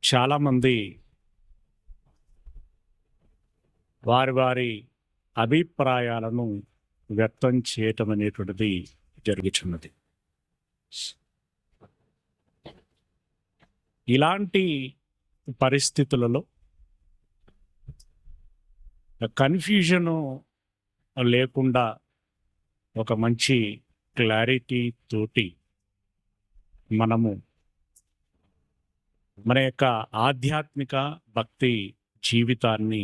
చాలామంది వారి వారి అభిప్రాయాలను వ్యక్తం చేయటం అనేటువంటిది జరుగుతున్నది. ఇలాంటి పరిస్థితులలో కన్ఫ్యూజను లేకుండా ఒక మంచి క్లారిటీ తోటి మనము మన యొక్క ఆధ్యాత్మిక భక్తి జీవితాన్ని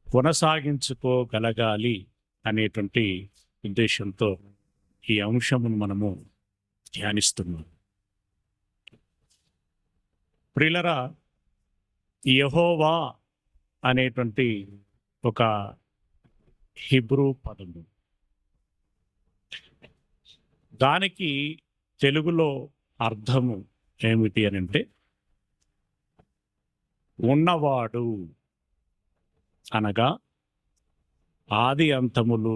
కొనసాగించుకోగలగాలి అనేటువంటి ఉద్దేశంతో ఈ అంశమును మనము ధ్యానిస్తున్నాం. ప్రియులరా, యెహోవా అనేటువంటి ఒక హిబ్రూ పదము, దానికి తెలుగులో అర్థము ఏమిటి అని అంటే ఉన్నవాడు, అనగా ఆది అంతములు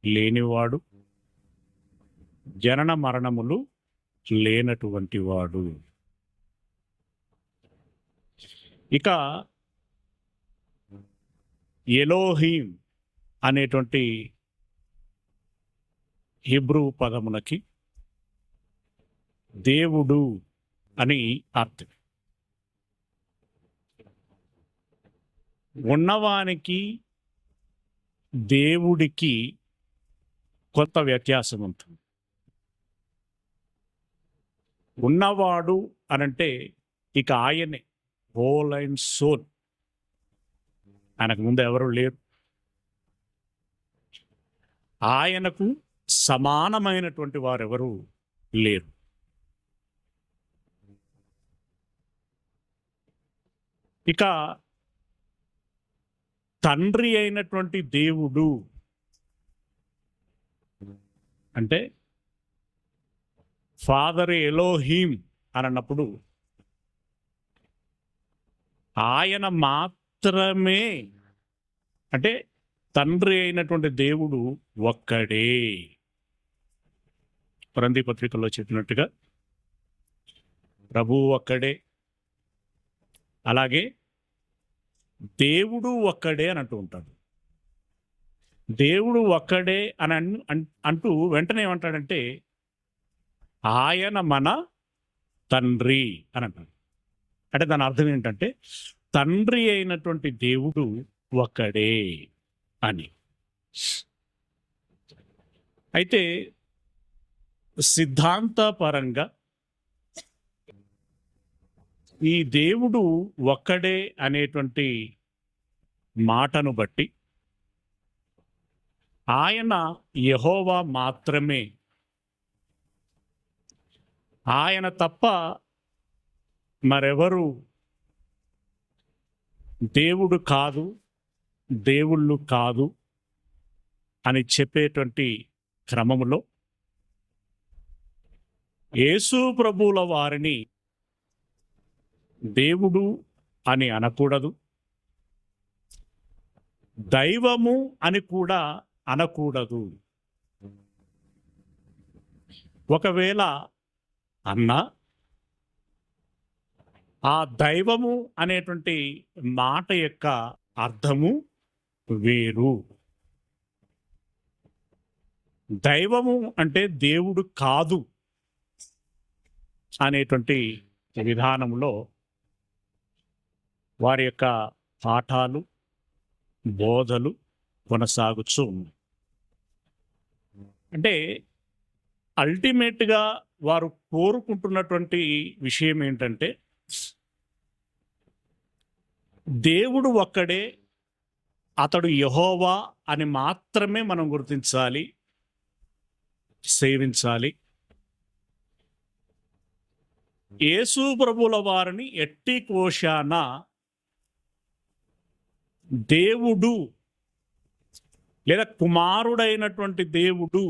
లేనివాడు, జనన మరణములు లేనటువంటి వాడు. ఇక ఎలోహీం అనేటువంటి హిబ్రూ పదమునకి దేవుడు అని అర్థం. ఉన్నవానికి దేవుడికి కొంత వ్యత్యాసం ఉంటుంది. ఉన్నవాడు అనంటే ఇక ఆయనే హోల్ అండ్ సోల్, ఆయనకు ముందు ఎవరు లేరు. ఆయనకు సమానమైనటువంటి వారెవరు లేరు. ఇక తండ్రి అయినటువంటి దేవుడు అంటే ఫాదర్ ఎలోహీం అని అన్నప్పుడు ఆయన మాత్రమే, అంటే తండ్రి అయినటువంటి దేవుడు ఒక్కడే. కొరింథీ పత్రికలో చెప్పినట్టుగా ప్రభువు ఒక్కడే, అలాగే దేవుడు ఒక్కడే అని అంటూ ఉంటాడు. దేవుడు ఒక్కడే అని అంటూ వెంటనే ఏమంటాడంటే ఆయన మన తండ్రి అని అంటాడు. అంటే దాని అర్థం ఏంటంటే తండ్రి అయినటువంటి దేవుడు ఒక్కడే అని. అయితే సిద్ధాంతపరంగా ఈ దేవుడు ఒక్కడే అనేటువంటి మాటను బట్టి ఆయన యెహోవా మాత్రమే, ఆయన తప్ప మరెవరు దేవుడు కాదు, దేవుళ్ళు కాదు అని చెప్పేటువంటి క్రమములో యేసు ప్రభువుల వారిని దేవుడు అని అనకూడదు, దైవము అని కూడా అనకూడదు. ఒకవేళ అన్నా ఆ దైవము అనేటువంటి మాట యొక్క అర్థము వేరు. దైవము అంటే దేవుడు కాదు అనేటువంటి విధానంలో వారి యొక్క పాఠాలు, బోధలు కొనసాగుతూ ఉన్నాయి. అంటే అల్టిమేట్గా వారు కోరుకుంటున్నటువంటి విషయం ఏంటంటే దేవుడు ఒక్కడే, అతడు యెహోవా అని మాత్రమే మనం గుర్తించాలి, సేవించాలి. యేసు ప్రభువుల వారిని ఎట్టి కోశాన దేవుడు లేదా కుమారుడైనటువంటి దేవుడు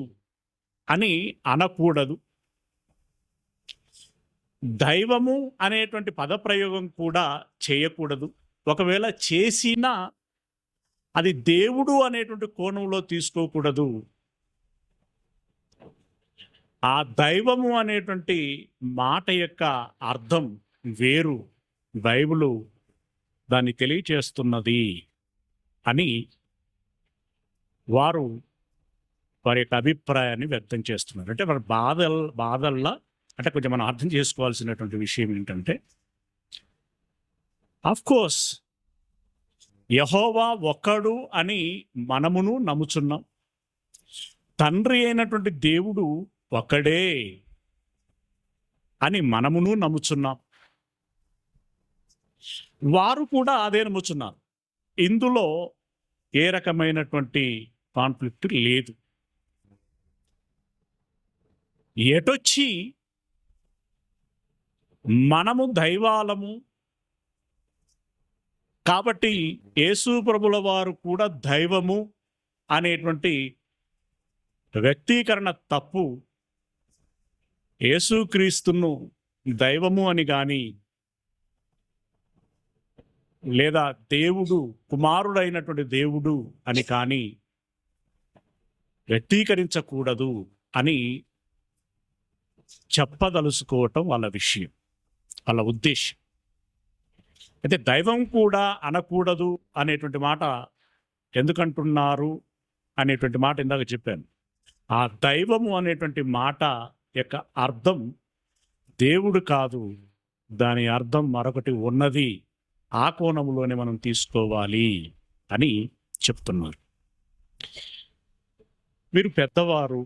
అని అనకూడదు. దైవము అనేటువంటి పదప్రయోగం కూడా చేయకూడదు. ఒకవేళ చేసినా అది దేవుడు అనేటువంటి కోణంలో తీసుకోకూడదు. ఆ దైవము అనేటువంటి మాట యొక్క అర్థం వేరు, బైబిలు దాన్ని తెలియచేస్తున్నది అని వారు వారి యొక్క అభిప్రాయాన్ని వ్యక్తం చేస్తున్నారు. అంటే వారి బాధల్లా అంటే కొంచెం మనం అర్థం చేసుకోవాల్సినటువంటి విషయం ఏంటంటే, ఆఫ్ కోర్స్ యెహోవా ఒక్కడు అని మనమును నమ్ముచున్నాం. తండ్రి అయినటువంటి దేవుడు ఒక్కడే అని మనమును నమ్ముచున్నాం. వారు కూడా అదే నమ్ముచున్నారు. ఇందులో ఏ రకమైనటువంటి కాన్ఫ్లిక్ట్ లేదు. ఎటొచ్చి మనము దైవాలము కాబట్టి యేసు ప్రభుల వారు కూడా దైవము అనేటువంటి వ్యక్తీకరణ తప్పు. యేసుక్రీస్తును దైవము అని కానీ లేదా దేవుడు కుమారుడైనటువంటి దేవుడు అని కానీ వ్యక్తీకరించకూడదు అని చెప్పదలుచుకోవటం వాళ్ళ విషయం, వాళ్ళ ఉద్దేశం. అయితే దైవం కూడా అనకూడదు అనేటువంటి మాట ఎందుకంటున్నారు అనేటువంటి మాట ఇందాక చెప్పాను. ఆ దైవము అనేటువంటి మాట యొక్క అర్థం దేవుడు కాదు, దాని అర్థం మరొకటి ఉన్నది. ఆ కోణంలోనే మనం తీసుకోవాలి అని చెప్తున్నారు. మీరు పెద్దవారు,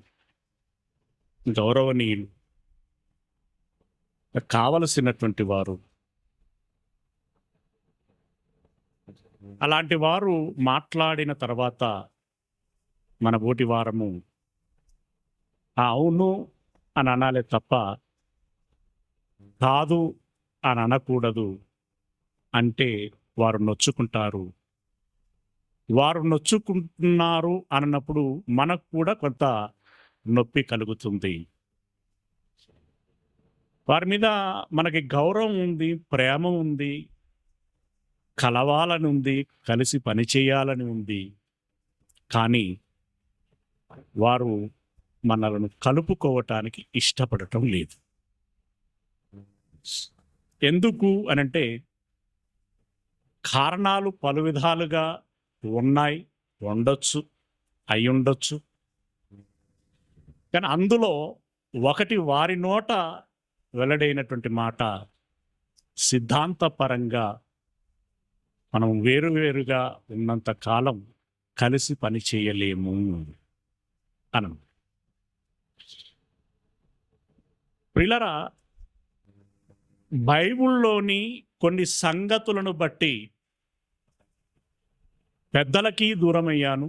గౌరవనీయులు, కావలసినటువంటి వారు, అలాంటి వారు మాట్లాడిన తర్వాత మన బోటి వారము అవును అని అనాలే తప్ప కాదు అని అనకూడదు. అంటే వారు నొచ్చుకుంటారు. వారు నొచ్చుకుంటున్నారు అన్నప్పుడు మనకు కూడా కొంత నొప్పి కలుగుతుంది. వారి మీద మనకి గౌరవం ఉంది, ప్రేమ ఉంది, కలవాలని ఉంది, కలిసి పని చేయాలని ఉంది. కానీ వారు మనలను కలుపుకోవటానికి ఇష్టపడటం లేదు. ఎందుకు అనంటే కారణాలు పలు విధాలుగా ఉన్నాయి, ఉండొచ్చు, అయి ఉండొచ్చు. కానీ అందులో ఒకటి వారి నోట వెల్లడైనటువంటి మాట సిద్ధాంతపరంగా మనం వేరువేరుగా ఉన్నంత కాలం కలిసి పని చేయలేము అనం. ప్రియులారా, బైబిల్లోని కొన్ని సంగతులను బట్టి పెద్దలకి దూరమయ్యాను.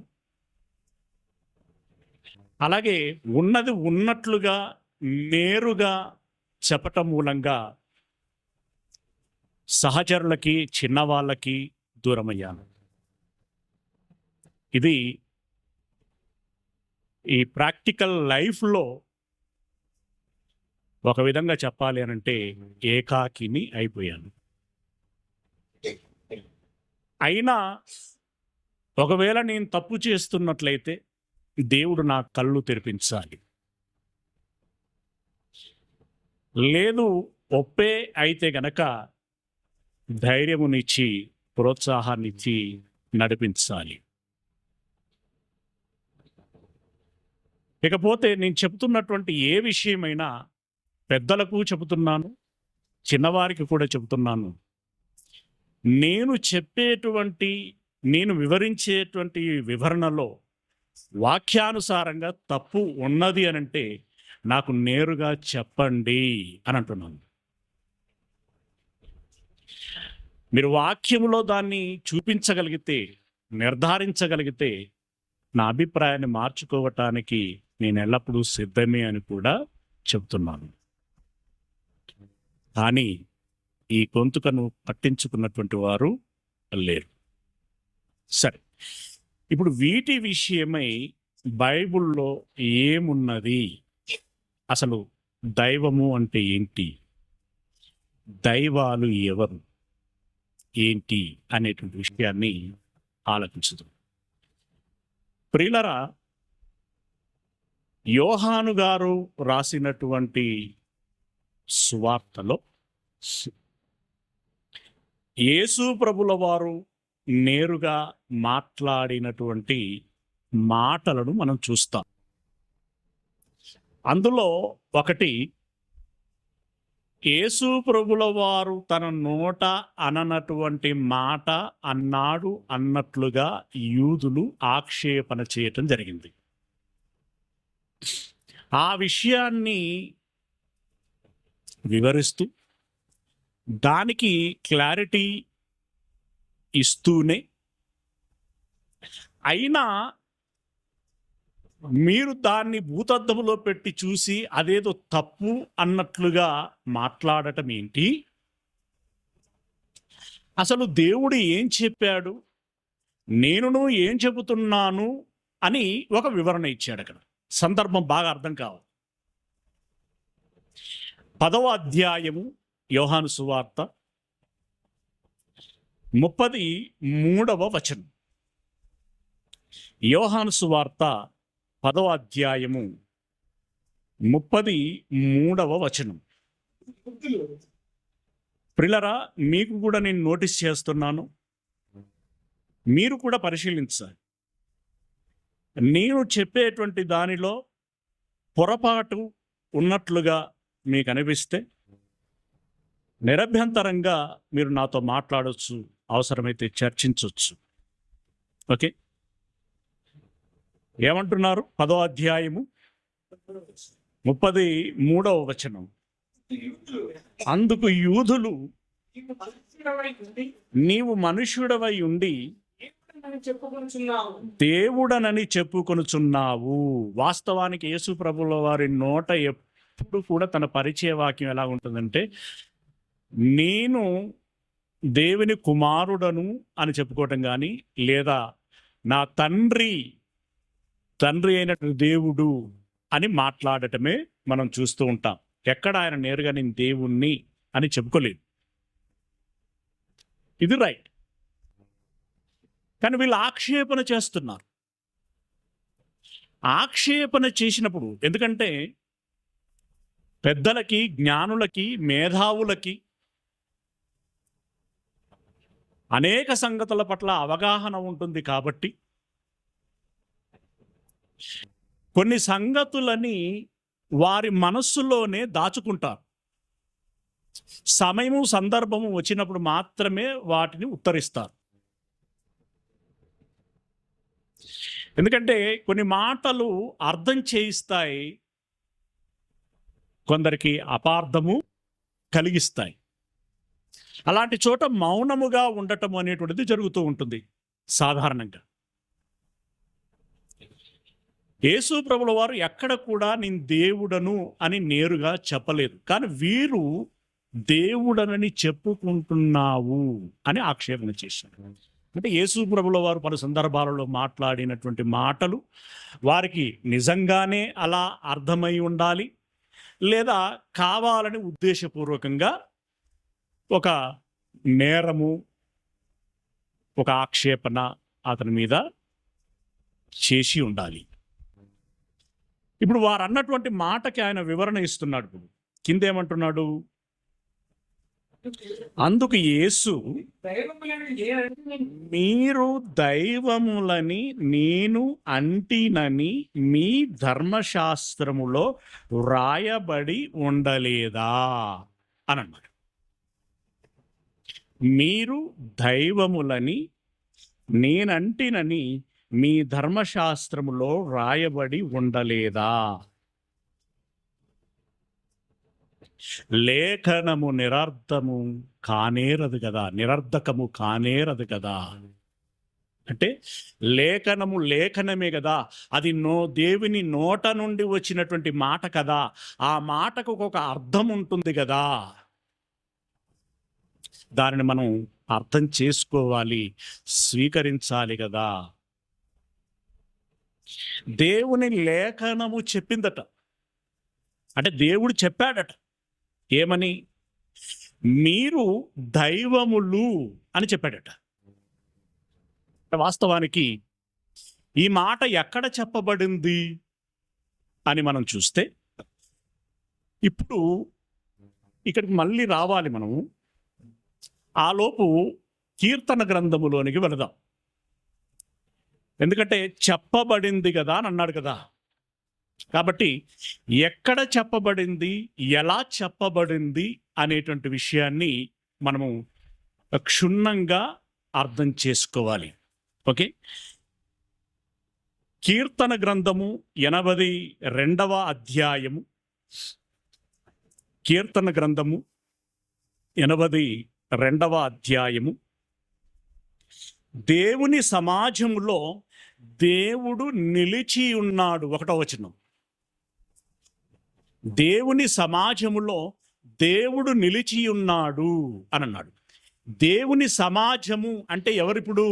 అలాగే ఉన్నది ఉన్నట్లుగా నేరుగా చెప్పటం మూలంగా సహచరులకి, చిన్నవాళ్ళకి దూరమయ్యాను. ఇది ఈ ప్రాక్టికల్ లైఫ్లో ఒక విధంగా చెప్పాలి అనంటే ఏకాకిని అయిపోయాను. అయినా ఒకవేళ నేను తప్పు చేస్తున్నట్లయితే దేవుడు నా కళ్ళు తెరిపించాలి. లేదు ఒప్పే అయితే గనక ధైర్యమునిచ్చి ప్రోత్సాహాన్నిచ్చి నడిపించాలి. ఇకపోతే నేను చెబుతున్నటువంటి ఏ విషయమైనా పెద్దలకు చెబుతున్నాను, చిన్నవారికి కూడా చెబుతున్నాను. నేను వివరించేటువంటి వివరణలో వాక్యానుసారంగా తప్పు ఉన్నది అనంటే నాకు నేరుగా చెప్పండి అని అంటున్నాను. మీరు వాక్యములో దాన్ని చూపించగలిగితే, నిర్ధారించగలిగితే నా అభిప్రాయాన్ని మార్చుకోవటానికి నేను ఎల్లప్పుడూ సిద్ధమే అని కూడా చెప్తున్నాను. కానీ ఈ గొంతుకను పట్టించుకున్నటువంటి వారు లేరు. సరే, ఇప్పుడు వీటి విషయమై బైబిల్లో ఏమున్నది, అసలు దైవము అంటే ఏంటి, దైవాలు ఎవరు, ఏంటి అనేటువంటి విషయాన్ని ఆలోచించదు. ప్రియులరా, యోహాను గారు రాసినటువంటి సువార్తలో యేసు ప్రభుల వారు నేరుగా మాట్లాడినటువంటి మాటలను మనం చూస్తాం. అందులో ఒకటి, యేసు ప్రభుల వారు తన నోట అననటువంటి మాట అన్నాడు అన్నట్లుగా యూదులు ఆక్షేపణ చేయటం జరిగింది. ఆ విషయాన్ని వివరిస్తూ దానికి క్లారిటీ ఇస్తూనే, అయినా మీరు దాన్ని భూతద్దములో పెట్టి చూసి అదేదో తప్పు అన్నట్లుగా మాట్లాడటం ఏంటి? అసలు దేవుడు ఏం చెప్పాడు, నేనును ఏం చెబుతున్నాను అని ఒక వివరణ ఇచ్చాడు. అక్కడ సందర్భం బాగా అర్థం కావాలి. 10వ అధ్యాయము యోహాను సువార్త 33వ వచనం. యోహాను సువార్త 10వ అధ్యాయము 33వ వచనం. ప్రియులారా, మీకు కూడా నేను నోటీస్ చేస్తున్నాను, మీరు కూడా పరిశీలించాలి. నేను చెప్పేటువంటి దానిలో పొరపాటు ఉన్నట్లుగా మీకు అనిపిస్తే నిరభ్యంతరంగా మీరు నాతో మాట్లాడవచ్చు, అవసరమైతే చర్చించవచ్చు. ఓకే, ఏమంటున్నారు? 10వ అధ్యాయము 33వ వచనం. అందుకు యూదులు, నీవు మనుష్యుడవై ఉండి దేవుడనని చెప్పుకొనుచున్నావు. వాస్తవానికి యేసు ప్రభుల వారి నోట ఎప్పుడు కూడా తన పరిచయ వాక్యం ఎలా ఉంటుందంటే, నేను దేవుని కుమారుడను అని చెప్పుకోవటం కానీ, లేదా నా తండ్రి అయినటువంటి దేవుడు అని మాట్లాడటమే మనం చూస్తూ ఉంటాం. ఎక్కడ ఆయన నేరుగా నేను దేవుణ్ణి అని చెప్పుకోలేదు. ఇది రైట్. కానీ వీళ్ళు ఆక్షేపణ చేస్తున్నారు. ఆక్షేపణ చేసినప్పుడు, ఎందుకంటే పెద్దలకి, జ్ఞానులకి, మేధావులకి అనేక సంగతుల పట్ల అవగాహన ఉంటుంది కాబట్టి కొన్ని సంగతులని వారి మనస్సులోనే దాచుకుంటారు. సమయము, సందర్భము వచ్చినప్పుడు మాత్రమే వాటిని ఉత్తరిస్తారు. ఎందుకంటే కొన్ని మాటలు అర్థం చేయిస్తాయి, కొందరికి అపార్థము కలిగిస్తాయి. అలాంటి చోట మౌనముగా ఉండటం అనేటువంటిది జరుగుతూ ఉంటుంది సాధారణంగా. యేసు ప్రభుల వారు ఎక్కడ కూడా నేను దేవుడను అని నేరుగా చెప్పలేదు. కానీ వీరు దేవుడనని చెప్పుకుంటున్నావు అని ఆక్షేపణ చేశారు. అంటే యేసు ప్రభుల వారు పలు సందర్భాలలో మాట్లాడినటువంటి మాటలు వారికి నిజంగానే అలా అర్థమై ఉండాలి, లేదా కావాలని ఉద్దేశపూర్వకంగా ఒక నేరము, ఒక ఆక్షేపణ అతని మీద చేసి ఉండాలి. ఇప్పుడు వారు అన్నటువంటి మాటకి ఆయన వివరణ ఇస్తున్నాడు. ఇప్పుడు కిందేమంటున్నాడు? అందుకు యేసు, మీరు దైవములని నేను అంటినని మీ ధర్మశాస్త్రములో వ్రాయబడి ఉండలేదా అని అన్నాడు. మీరు దైవములని నేనంటినని మీ ధర్మశాస్త్రములో వ్రాయబడి ఉండలేదా? లేఖనము నిరర్థము కానేరదు కదా, నిరర్ధకము కానేరదు కదా. అంటే లేఖనమే కదా, అది దేవుని నోట నుండి వచ్చినటువంటి మాట కదా, ఆ మాటకు ఒక అర్థం ఉంటుంది కదా, దానిని మనం అర్థం చేసుకోవాలి, స్వీకరించాలి కదా. దేవుని లేఖనము చెప్పిందట, అంటే దేవుడు చెప్పాడట. ఏమని? మీరు దైవములు అని చెప్పాడట. వాస్తవానికి ఈ మాట ఎక్కడ చెప్పబడింది అని మనం చూస్తే, ఇప్పుడు ఇక్కడికి మళ్ళీ రావాలి మనము. ఆలోపు కీర్తన గ్రంథములోనికి వెళదాం. ఎందుకంటే చెప్పబడింది కదా అని అన్నాడు కదా. కాబట్టి ఎక్కడ చెప్పబడింది, ఎలా చెప్పబడింది అనేటువంటి విషయాన్ని మనము క్షుణ్ణంగా అర్థం చేసుకోవాలి. ఓకే, కీర్తన గ్రంథము 82వ అధ్యాయము, కీర్తన గ్రంథము 82వ అధ్యాయము, దేవుని సమాజములో దేవుడు నిలిచి ఉన్నాడు. 1వ వచనం, దేవుని సమాజములో దేవుడు నిలిచి ఉన్నాడు అని అన్నాడు. దేవుని సమాజము అంటే ఎవరిప్పుడు?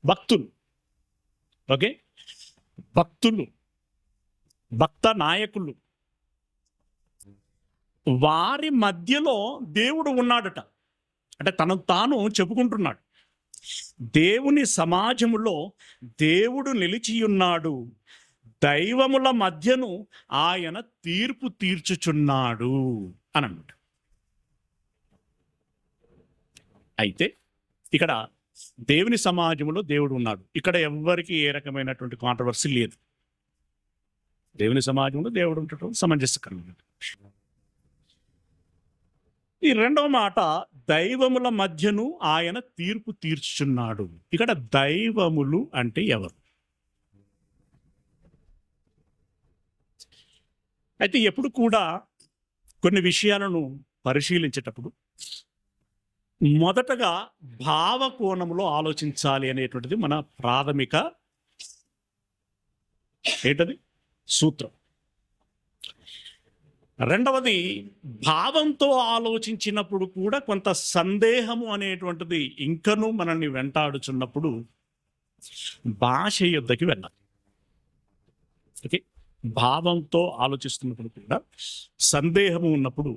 భక్తులు. ఓకే, భక్తులు, భక్త నాయకులు, వారి మధ్యలో దేవుడు ఉన్నాడట. అంటే తనను తాను చెప్పుకుంటున్నాడు, దేవుని సమాజములో దేవుడు నిలిచి ఉన్నాడు, దైవముల మధ్యను ఆయన తీర్పు తీర్చుచున్నాడు అని అన్నాడు. అయితే ఇక్కడ దేవుని సమాజంలో దేవుడు ఉన్నాడు. ఇక్కడ ఎవ్వరికి ఏ రకమైనటువంటి కాంట్రవర్సీ లేదు. దేవుని సమాజంలో దేవుడు ఉండటం సమంజసకరమైన. ఈ రెండవ మాట, దైవముల మధ్యను ఆయన తీర్పు తీర్చుచున్నాడు. ఇక్కడ దైవములు అంటే ఎవరు? అయితే ఎప్పుడు కూడా కొన్ని విషయాలను పరిశీలించేటప్పుడు మొదటగా భావకోణంలో ఆలోచించాలి అనేటువంటిది మన ప్రాథమిక ఏంటది సూత్రం. రెండవది, భావంతో ఆలోచించినప్పుడు కూడా కొంత సందేహము అనేటువంటిది ఇంకనూ మనల్ని వెంటాడుచున్నప్పుడు భాష యుద్ధకి వెళ్ళాలి. ఓకే, భావంతో ఆలోచిస్తున్నప్పుడు కూడా సందేహము ఉన్నప్పుడు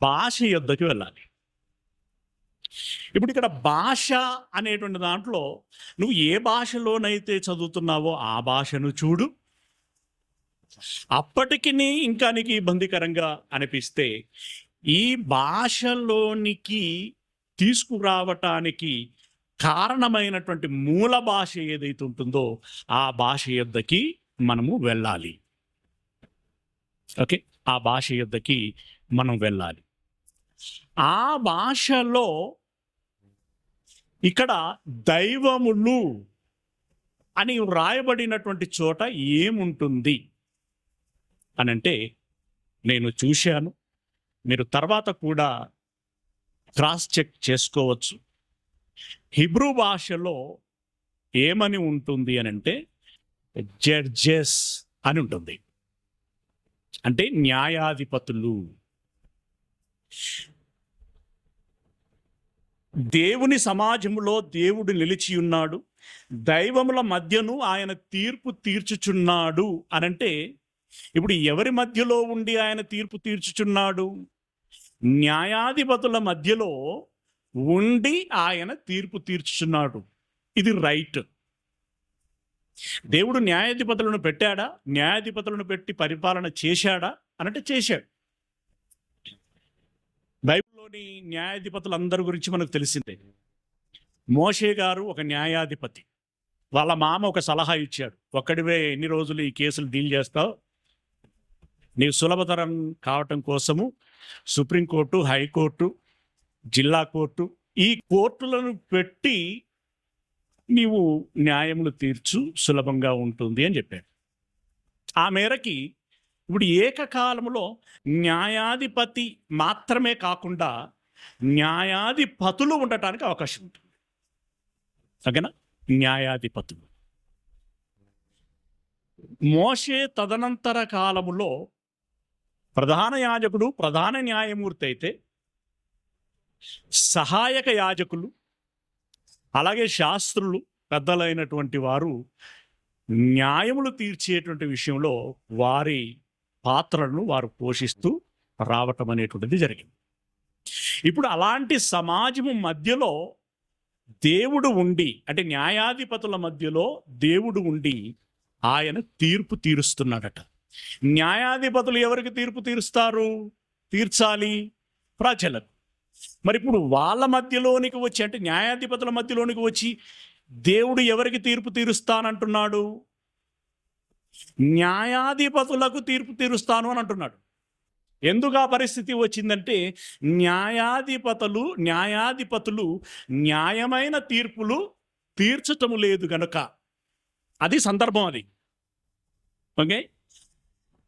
భాష యుద్ధకి వెళ్ళాలి. ఇప్పుడు ఇక్కడ భాష అనేటువంటి దాంట్లో నువ్వు ఏ భాషలోనైతే చదువుతున్నావో ఆ భాషను చూడు. అప్పటికి ఇంకా నీకు ఇబ్బందికరంగా అనిపిస్తే ఈ భాషలోనికి తీసుకురావటానికి కారణమైనటువంటి మూల భాష ఏదైతే ఉంటుందో ఆ భాష యొద్దకి మనము వెళ్ళాలి. ఓకే, ఆ భాష యొద్దకి మనం వెళ్ళాలి. ఆ భాషలో ఇక్కడ దైవములు అని వ్రాయబడినటువంటి చోట ఏముంటుంది అని అంటే, నేను చూశాను, మీరు తర్వాత కూడా క్రాస్ చెక్ చేసుకోవచ్చు. హిబ్రూ భాషలో ఏమని ఉంటుంది అని అంటే జడ్జెస్ అని ఉంటుంది, అంటే న్యాయాధిపతులు. దేవుని సమాజంలో దేవుడు నిలిచి ఉన్నాడు, దైవముల మధ్యను ఆయన తీర్పు తీర్చుచున్నాడు అనంటే, ఇప్పుడు ఎవరి మధ్యలో ఉండి ఆయన తీర్పు తీర్చుచున్నాడు? న్యాయాధిపతుల మధ్యలో ఉండి ఆయన తీర్పు తీర్చుచున్నాడు. ఇది రైట్. దేవుడు న్యాయాధిపతులను పెట్టాడా? న్యాయాధిపతులను పెట్టి పరిపాలన చేశాడా అనంటే చేశాడు. బైబిల్లోని న్యాయాధిపతులందరి గురించి మనకు తెలిసిందే. మోషే గారు ఒక న్యాయాధిపతి. వాళ్ళ మామ ఒక సలహా ఇచ్చాడు, ఒక్కడివే ఎన్ని రోజులు ఈ కేసులు డీల్ చేస్తావు, నీకు సులభతరం కావటం కోసము సుప్రీంకోర్టు, హైకోర్టు, జిల్లా కోర్టు, ఈ కోర్టులను పెట్టి నీవు న్యాయములు తీర్చు, సులభంగా ఉంటుంది అని చెప్పాడు. ఆ మేరకి ఇప్పుడు ఏకకాలంలో న్యాయాధిపతి మాత్రమే కాకుండా న్యాయాధిపతులు ఉండటానికి అవకాశం ఉంటుంది. ఓకేనా? న్యాయాధిపతులు. మోషే తదనంతర కాలములో ప్రధాన యాజకుడు ప్రధాన న్యాయమూర్తి అయితే, సహాయక యాజకులు అలాగే శాస్త్రులు పెద్దలైనటువంటి వారు న్యాయములు తీర్చేటువంటి విషయంలో వారి పాత్రలను వారు పోషిస్తూ రావటం అనేటువంటిది జరిగింది. ఇప్పుడు అలాంటి సమాజము మధ్యలో దేవుడు ఉండి, అంటే న్యాయాధిపతుల మధ్యలో దేవుడు ఉండి ఆయన తీర్పు తీరుస్తున్నాడట. న్యాయాధిపతులు ఎవరికి తీర్పు తీర్చాలి? ప్రజలకు. మరి ఇప్పుడు వాళ్ళ మధ్యలోనికి వచ్చి, అంటే న్యాయాధిపతుల మధ్యలోనికి వచ్చి దేవుడు ఎవరికి తీర్పు తీరుస్తానంటున్నాడు? న్యాయాధిపతులకు తీర్పు తీరుస్తాను అని అంటున్నాడు. ఎందుకు ఆ పరిస్థితి వచ్చిందంటే, న్యాయాధిపతులు న్యాయమైన తీర్పులు తీర్చటము లేదు గనుక. అది సందర్భం. అది ఓకే.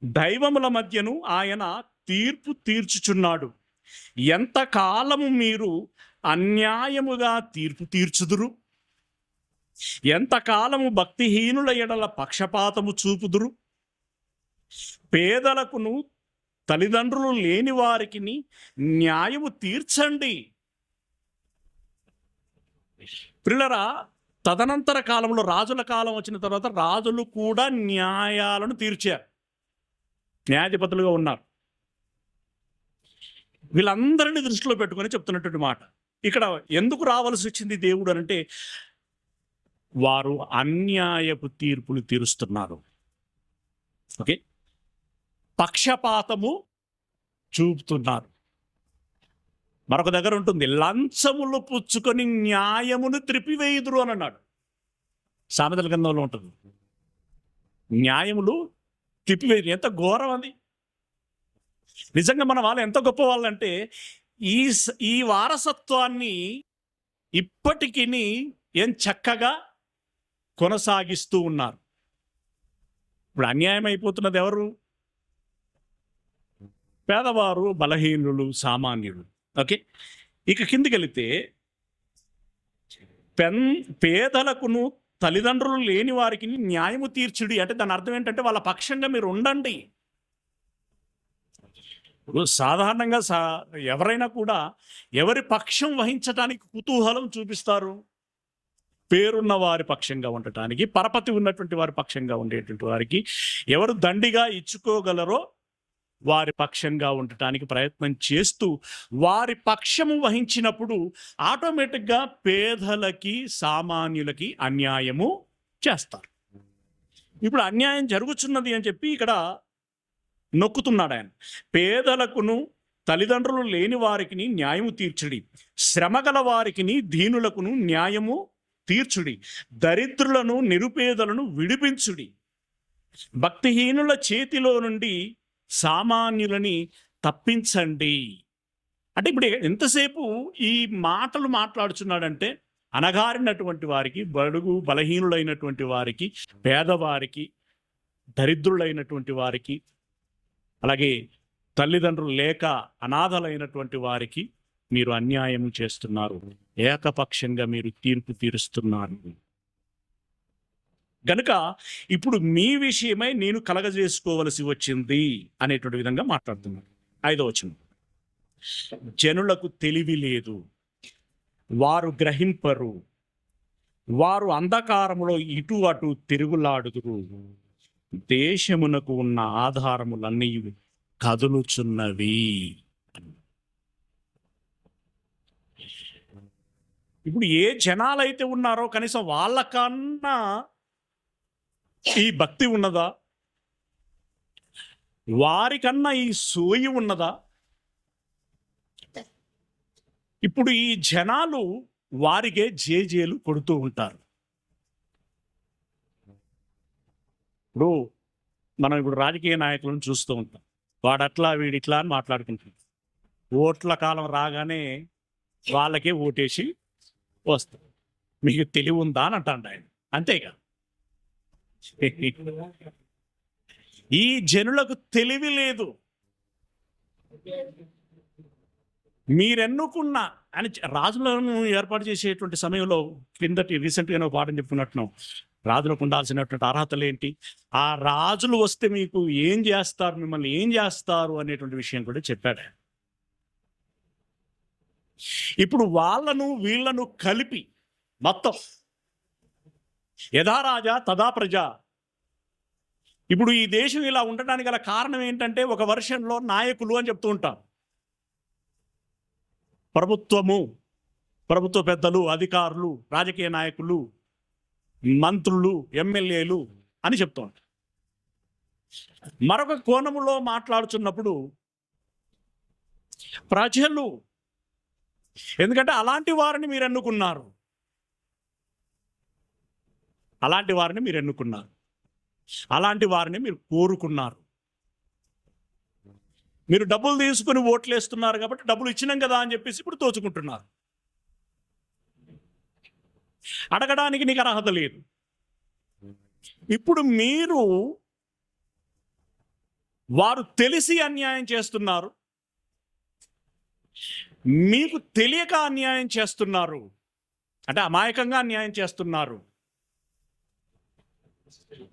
దైవముల మధ్యను ఆయన తీర్పు తీర్చుచున్నాడు. ఎంతకాలము మీరు అన్యాయముగా తీర్పు తీర్చుదురు? ఎంతకాలము భక్తిహీనుల ఎడల పక్షపాతము చూపుదురు? పేదలకును తల్లిదండ్రులు లేని వారికి న్యాయము తీర్చండి. ప్రియులారా, తదనంతర కాలంలో రాజుల కాలం వచ్చిన తర్వాత రాజులు కూడా న్యాయాలను తీర్చారు, న్యాయాధిపతులుగా ఉన్నారు. వీళ్ళందరినీ దృష్టిలో పెట్టుకొని చెప్తున్నటువంటి మాట. ఇక్కడ ఎందుకు రావాల్సి వచ్చింది దేవుడు అంటే, వారు అన్యాయపు తీర్పులు తీరుస్తున్నారు. ఓకే, పక్షపాతము చూపుతున్నారు. మరొక దగ్గర ఉంటుంది, లంచములు పుచ్చుకొని న్యాయమును త్రిపివేయుదురు అని అన్నాడు. సామెతల గ్రంథంలో ఉంటుంది, న్యాయములు త్రిపివేయుదురు. ఎంత ఘోరం అది! నిజంగా మన వాళ్ళు ఎంత గొప్ప వాళ్ళంటే, ఈ వారసత్వాన్ని ఇప్పటికీ ఏం చక్కగా కొనసాగిస్తూ ఉన్నారు. ఇప్పుడు అన్యాయం అయిపోతున్నది ఎవరు? పేదవారు, బలహీనులు, సామాన్యులు. ఓకే, ఇక కిందికి వెళితే, పేదలకును తల్లిదండ్రులు లేని వారికి న్యాయము తీర్చుడి అంటే దాని అర్థం ఏంటంటే, వాళ్ళ పక్షంగా మీరు ఉండండి. ఇప్పుడు సాధారణంగా ఎవరైనా కూడా ఎవరి పక్షం వహించడానికి కుతూహలం చూపిస్తారు? పేరున్న వారి పక్షంగా ఉండటానికి, పరపతి ఉన్నటువంటి వారి పక్షంగా ఉండేటువంటి వారికి, ఎవరు దండిగా ఇచ్చుకోగలరో వారి పక్షంగా ఉండటానికి ప్రయత్నం చేస్తూ వారి పక్షము వహించినప్పుడు ఆటోమేటిక్గా పేదలకి, సామాన్యులకి అన్యాయము చేస్తారు. ఇప్పుడు అన్యాయం జరుగుతున్నది అని చెప్పి ఇక్కడ నొక్కుతున్నాడు ఆయన. పేదలకును తల్లిదండ్రులు లేని వారికి న్యాయము తీర్చుడి, శ్రమగల వారికి దీనులకును న్యాయము తీర్చుడి, దరిద్రులను నిరుపేదలను విడిపించుడి, భక్తిహీనుల చేతిలో నుండి సామాన్యులని తప్పించండి. అంటే ఇప్పుడు ఎంతసేపు ఈ మాటలు మాట్లాడుచున్నాడంటే, అనగారినటువంటి వారికి, బడుగు బలహీనులైనటువంటి వారికి, పేదవారికి, దరిద్రులైనటువంటి వారికి, అలాగే తల్లిదండ్రులు లేక అనాథలైనటువంటి వారికి మీరు అన్యాయం చేస్తున్నారు, ఏకపక్షంగా మీరు తీర్పు తీరుస్తున్నారు గనుక ఇప్పుడు మీ విషయమై నేను కలగజేసుకోవలసి వచ్చింది అనేటువంటి విధంగా మాట్లాడుతున్నాను. 5వ వచనం, జనులకు తెలివి లేదు, వారు గ్రహింపరు, వారు అంధకారములో ఇటు అటు తిరుగులాడుదురు, దేశమునకు ఉన్న ఆధారములన్నీ కదులుచున్నవి. ఇప్పుడు ఏ జనాలైతే ఉన్నారో కనీసం వాళ్ళకన్నా ఈ భక్తి ఉన్నదా? వారికన్నా ఈ సోయి ఉన్నదా? ఇప్పుడు ఈ జనాలు వారికే జేజేలు కొడుతూ ఉంటారు. ఇప్పుడు మనం రాజకీయ నాయకులను చూస్తూ ఉంటాం, వాడట్లా వీడిట్లా అని మాట్లాడుకుంటాం. ఓట్ల కాలం రాగానే వాళ్ళకే ఓటేసి వస్తాం. మీకు తెలివి ఉందా అని అంటాడు ఆయన. అంతేగా, ఈ జనులకు తెలివి లేదు. మీరెన్నుకున్న అని రాజులను ఏర్పాటు చేసేటువంటి సమయంలో రీసెంట్గా ఒక పాఠం చెప్పుకున్నట్టున్నాం, రాజులకు ఉండాల్సినటువంటి అర్హతలు ఏంటి, ఆ రాజులు వస్తే మీకు ఏం చేస్తారు, మిమ్మల్ని ఏం చేస్తారు అనేటువంటి విషయం కూడా చెప్పాడు. ఇప్పుడు వీళ్ళను కలిపి మొత్తం యథా రాజా తదా ప్రజ. ఇప్పుడు ఈ దేశం ఇలా ఉండటానికి గల కారణం ఏంటంటే, ఒక వర్షంలో నాయకులు అని చెప్తూ ఉంటాం, ప్రభుత్వ పెద్దలు, అధికారులు, రాజకీయ నాయకులు, మంత్రులు, ఎమ్మెల్యేలు అని చెప్తూ ఉంటాం. మరొక కోణములో మాట్లాడుతున్నప్పుడు ప్రజలు ఎందుకంటే అలాంటి వారిని మీరు ఎన్నుకున్నారు. అలాంటి వారిని మీరు ఎన్నుకున్నారు, అలాంటి వారిని మీరు కోరుకున్నారు. మీరు డబ్బులు తీసుకుని ఓట్లు వేస్తున్నారు కాబట్టి డబ్బులు ఇచ్చినాం కదా అని చెప్పేసి ఇప్పుడు దోచుకుంటున్నారు. అడగడానికి నీకు అర్హత లేదు. ఇప్పుడు మీరు వారు తెలిసి అన్యాయం చేస్తున్నారు, మీకు తెలియక అన్యాయం చేస్తున్నారు, అంటే అమాయకంగా అన్యాయం చేస్తున్నారు.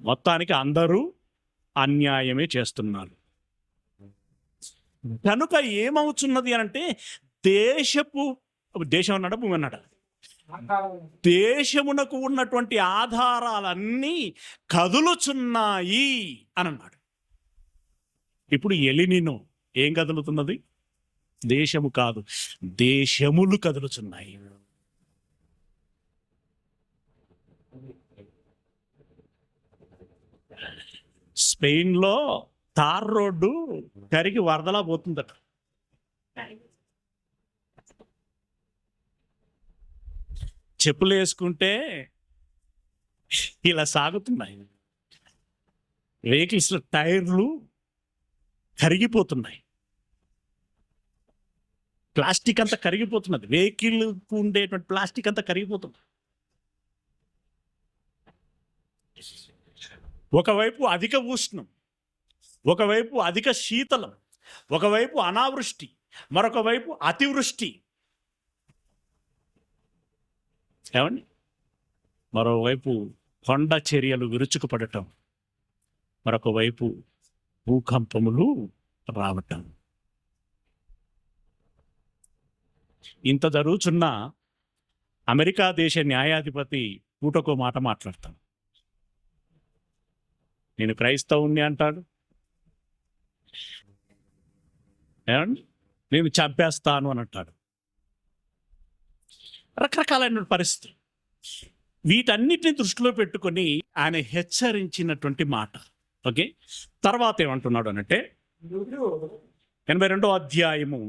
మొత్తానికి అందరూ అన్యాయమే చేస్తున్నారు. కనుక ఏమవుతున్నది అంటే దేశం అన్నాడు, భూమి అన్నాడు, దేశమునకు ఉన్నటువంటి ఆధారాలన్నీ కదులుచున్నాయి అని అన్నాడు. ఇప్పుడు ఎలినినో ఏం కదులుతున్నది? దేశము కాదు, దేశములు కదులుచున్నాయి. స్పెయిన్లో తార్ రోడ్డు కరిగి వరదలా పోతుందట. చెప్పులు వేసుకుంటే ఇలా సాగుతున్నాయి. వెహికల్స్లో టైర్లు కరిగిపోతున్నాయి. ప్లాస్టిక్ అంతా కరిగిపోతున్నది. వెహికల్కు ఉండేటువంటి ప్లాస్టిక్ అంతా కరిగిపోతుంది. ఒకవైపు అధిక ఉష్ణం, ఒకవైపు అధిక శీతలం, ఒకవైపు అనావృష్టి, మరొక వైపు అతివృష్టి. ఏమండి? మరోవైపు కొండ చర్యలు విరుచుకుపడటం, మరొక వైపు భూకంపములు రావటం. ఇంత జరుగుతున్న అమెరికా దేశ న్యాయాధిపతి పూటకో మాట మాట్లాడతాను. నేను క్రైస్తవుణ్ణి అంటాడు. ఏమండి? నేను చంపేస్తాను అని అంటాడు. రకరకాలైన పరిస్థితి. వీటన్నిటిని దృష్టిలో పెట్టుకొని ఆయన హెచ్చరించినటువంటి మాట. ఓకే, తర్వాత ఏమంటున్నాడు అనంటే 82వ అధ్యాయము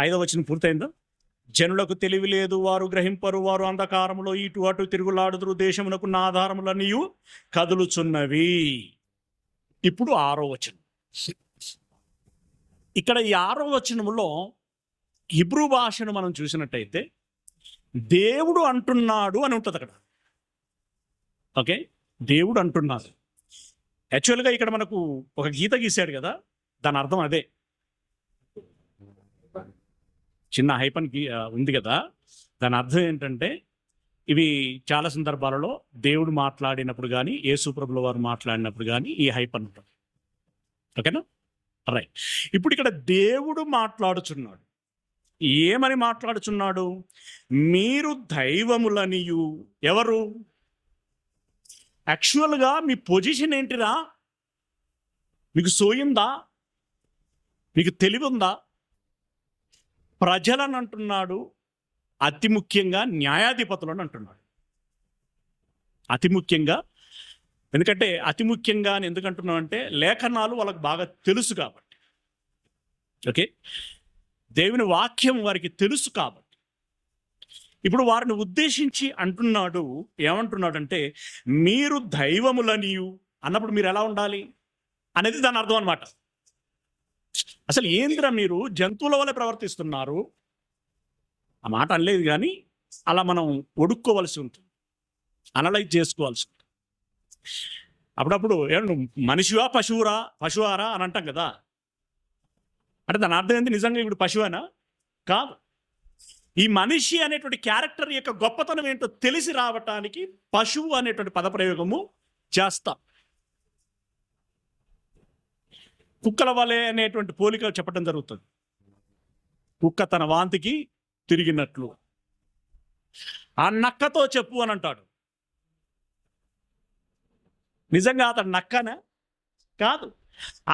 5వ వచనం పూర్తయిందా? జనులకు తెలివి లేదు, వారు గ్రహింపరు, వారు అంధకారములో ఇటు అటు తిరుగులాడుదురు, దేశమునకున్న ఆధారములన్నీ కదులుచున్నవి. ఇప్పుడు 6వ వచనం. ఇక్కడ ఈ 6వ వచనములో హిబ్రూ భాషను మనం చూసినట్టయితే దేవుడు అంటున్నాడు అని ఉంటుంది అక్కడ. ఓకే, దేవుడు అంటున్నాడు. యాక్చువల్గా ఇక్కడ మనకు ఒక గీత గీశాడు కదా, దాని అర్థం అదే. చిన్న హైపన్ ఉంది కదా, దాని అర్థం ఏంటంటే ఇవి చాలా సందర్భాలలో దేవుడు మాట్లాడినప్పుడు కానీ, యేసుప్రభుల వారు మాట్లాడినప్పుడు కానీ ఈ హైపన్ ఉంటుంది. ఓకేనా? రైట్. ఇప్పుడు ఇక్కడ దేవుడు మాట్లాడుచున్నాడు. ఏమని మాట్లాడుచున్నాడు? మీరు దైవములనియు. ఎవరు? యాక్చువల్గా మీ పొజిషన్ ఏంటిరా? మీకు సోయిందా? మీకు తెలివి ఉందా? ప్రజలను అంటున్నాడు, అతి ముఖ్యంగా న్యాయాధిపతులను అంటున్నాడు. అతి ముఖ్యంగా, ఎందుకంటే అతి ముఖ్యంగా అని ఎందుకంటున్నాం అంటే లేఖనాలు వాళ్ళకి బాగా తెలుసు కాబట్టి. ఓకే, దేవుని వాక్యం వారికి తెలుసు కాబట్టి ఇప్పుడు వారిని ఉద్దేశించి అంటున్నాడు. ఏమంటున్నాడంటే మీరు దైవములనియు అన్నప్పుడు మీరు ఎలా ఉండాలి అనేది దాని అర్థం అన్నమాట. అసలు ఏంద్రా మీరు జంతువుల వల్ల ప్రవర్తిస్తున్నారు? ఆ మాట అనలేదు కానీ అలా మనం ఒడుక్కోవలసి ఉంటుంది, అనలైజ్ చేసుకోవాల్సి ఉంటుంది. అప్పుడప్పుడు మనిషివా పశువారా అని అంటాం కదా. అంటే దాని అర్థం ఏంటి? నిజంగా ఇప్పుడు పశువేనా? కాదు. ఈ మనిషి అనేటువంటి క్యారెక్టర్ యొక్క గొప్పతనం ఏంటో తెలిసి రావటానికి పశువు అనేటువంటి పదప్రయోగము చేస్తాం. కుక్కల వలె అనేటువంటి పోలిక చెప్పడం జరుగుతుంది. కుక్క తన వాంతికి తిరిగినట్లు. ఆ నక్కతో చెప్పు అని అంటాడు. నిజంగా అతడు నక్కనా? కాదు.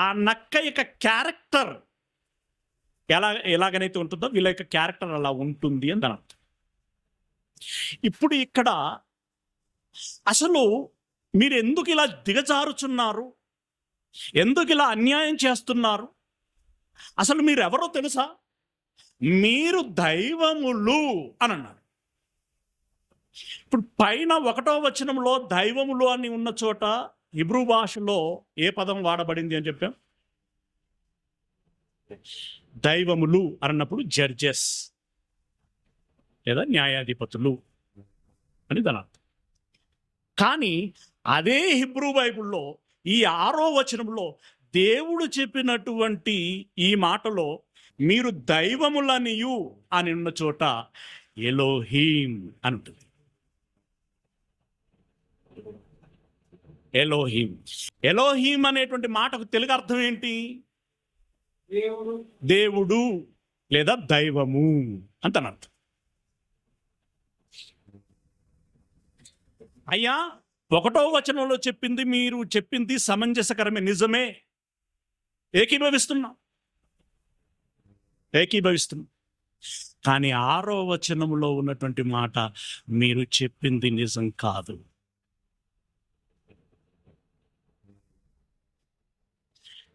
ఆ నక్క యొక్క క్యారెక్టర్ ఎలాగనైతే ఉంటుందో వీళ్ళ యొక్క క్యారెక్టర్ అలా ఉంటుంది అని దాని అర్థం. ఇప్పుడు ఇక్కడ అసలు మీరు ఎందుకు ఇలా దిగజారుచున్నారు, ఎందుకు ఇలా అన్యాయం చేస్తున్నారు అసలు మీరు ఎవరో తెలుసా? మీరు దైవములు అని అన్నారు. ఇప్పుడు పైన 1వ వచనంలో దైవములు అని ఉన్న చోట హిబ్రూ భాషలో ఏ పదం వాడబడింది అని చెప్పాం? దైవములు అన్నప్పుడు జడ్జెస్ లేదా న్యాయాధిపతులు అని దాని అర్థం. కానీ అదే హిబ్రూ బైబిల్లో ఈ 6వ వచనంలో దేవుడు చెప్పినటువంటి ఈ మాటలో మీరు దైవములనియు అని ఉన్న చోట ఎలోహీం అని ఉంటుంది. ఎలోహీం. ఎలోహీం అనేటువంటి మాటకు తెలుగు అర్థం ఏంటి? దేవుడు లేదా దైవము అంత అర్థం. అయ్యా 1వ వచనంలో మీరు చెప్పింది సమంజసకరమే, నిజమే, ఏకీభవిస్తున్నాం. కానీ 6వ వచనంలో ఉన్నటువంటి మాట మీరు చెప్పింది నిజం కాదు.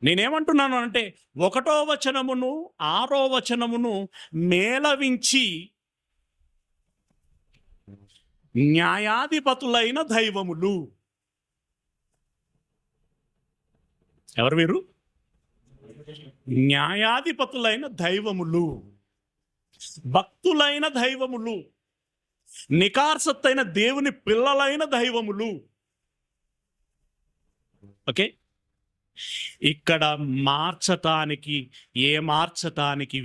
నేనేమంటున్నాను అంటే 1వ వచనమును 6వ వచనమును మేళవించి న్యాయాధిపతులైన దైవములు. ఎవరు వీరు? న్యాయాధిపతులైన దైవములు, భక్తులైన దైవములు, నికార్సత్తైన దేవుని పిల్లలైన దైవములు. ఓకే, ఇక్కడ మార్చటానికి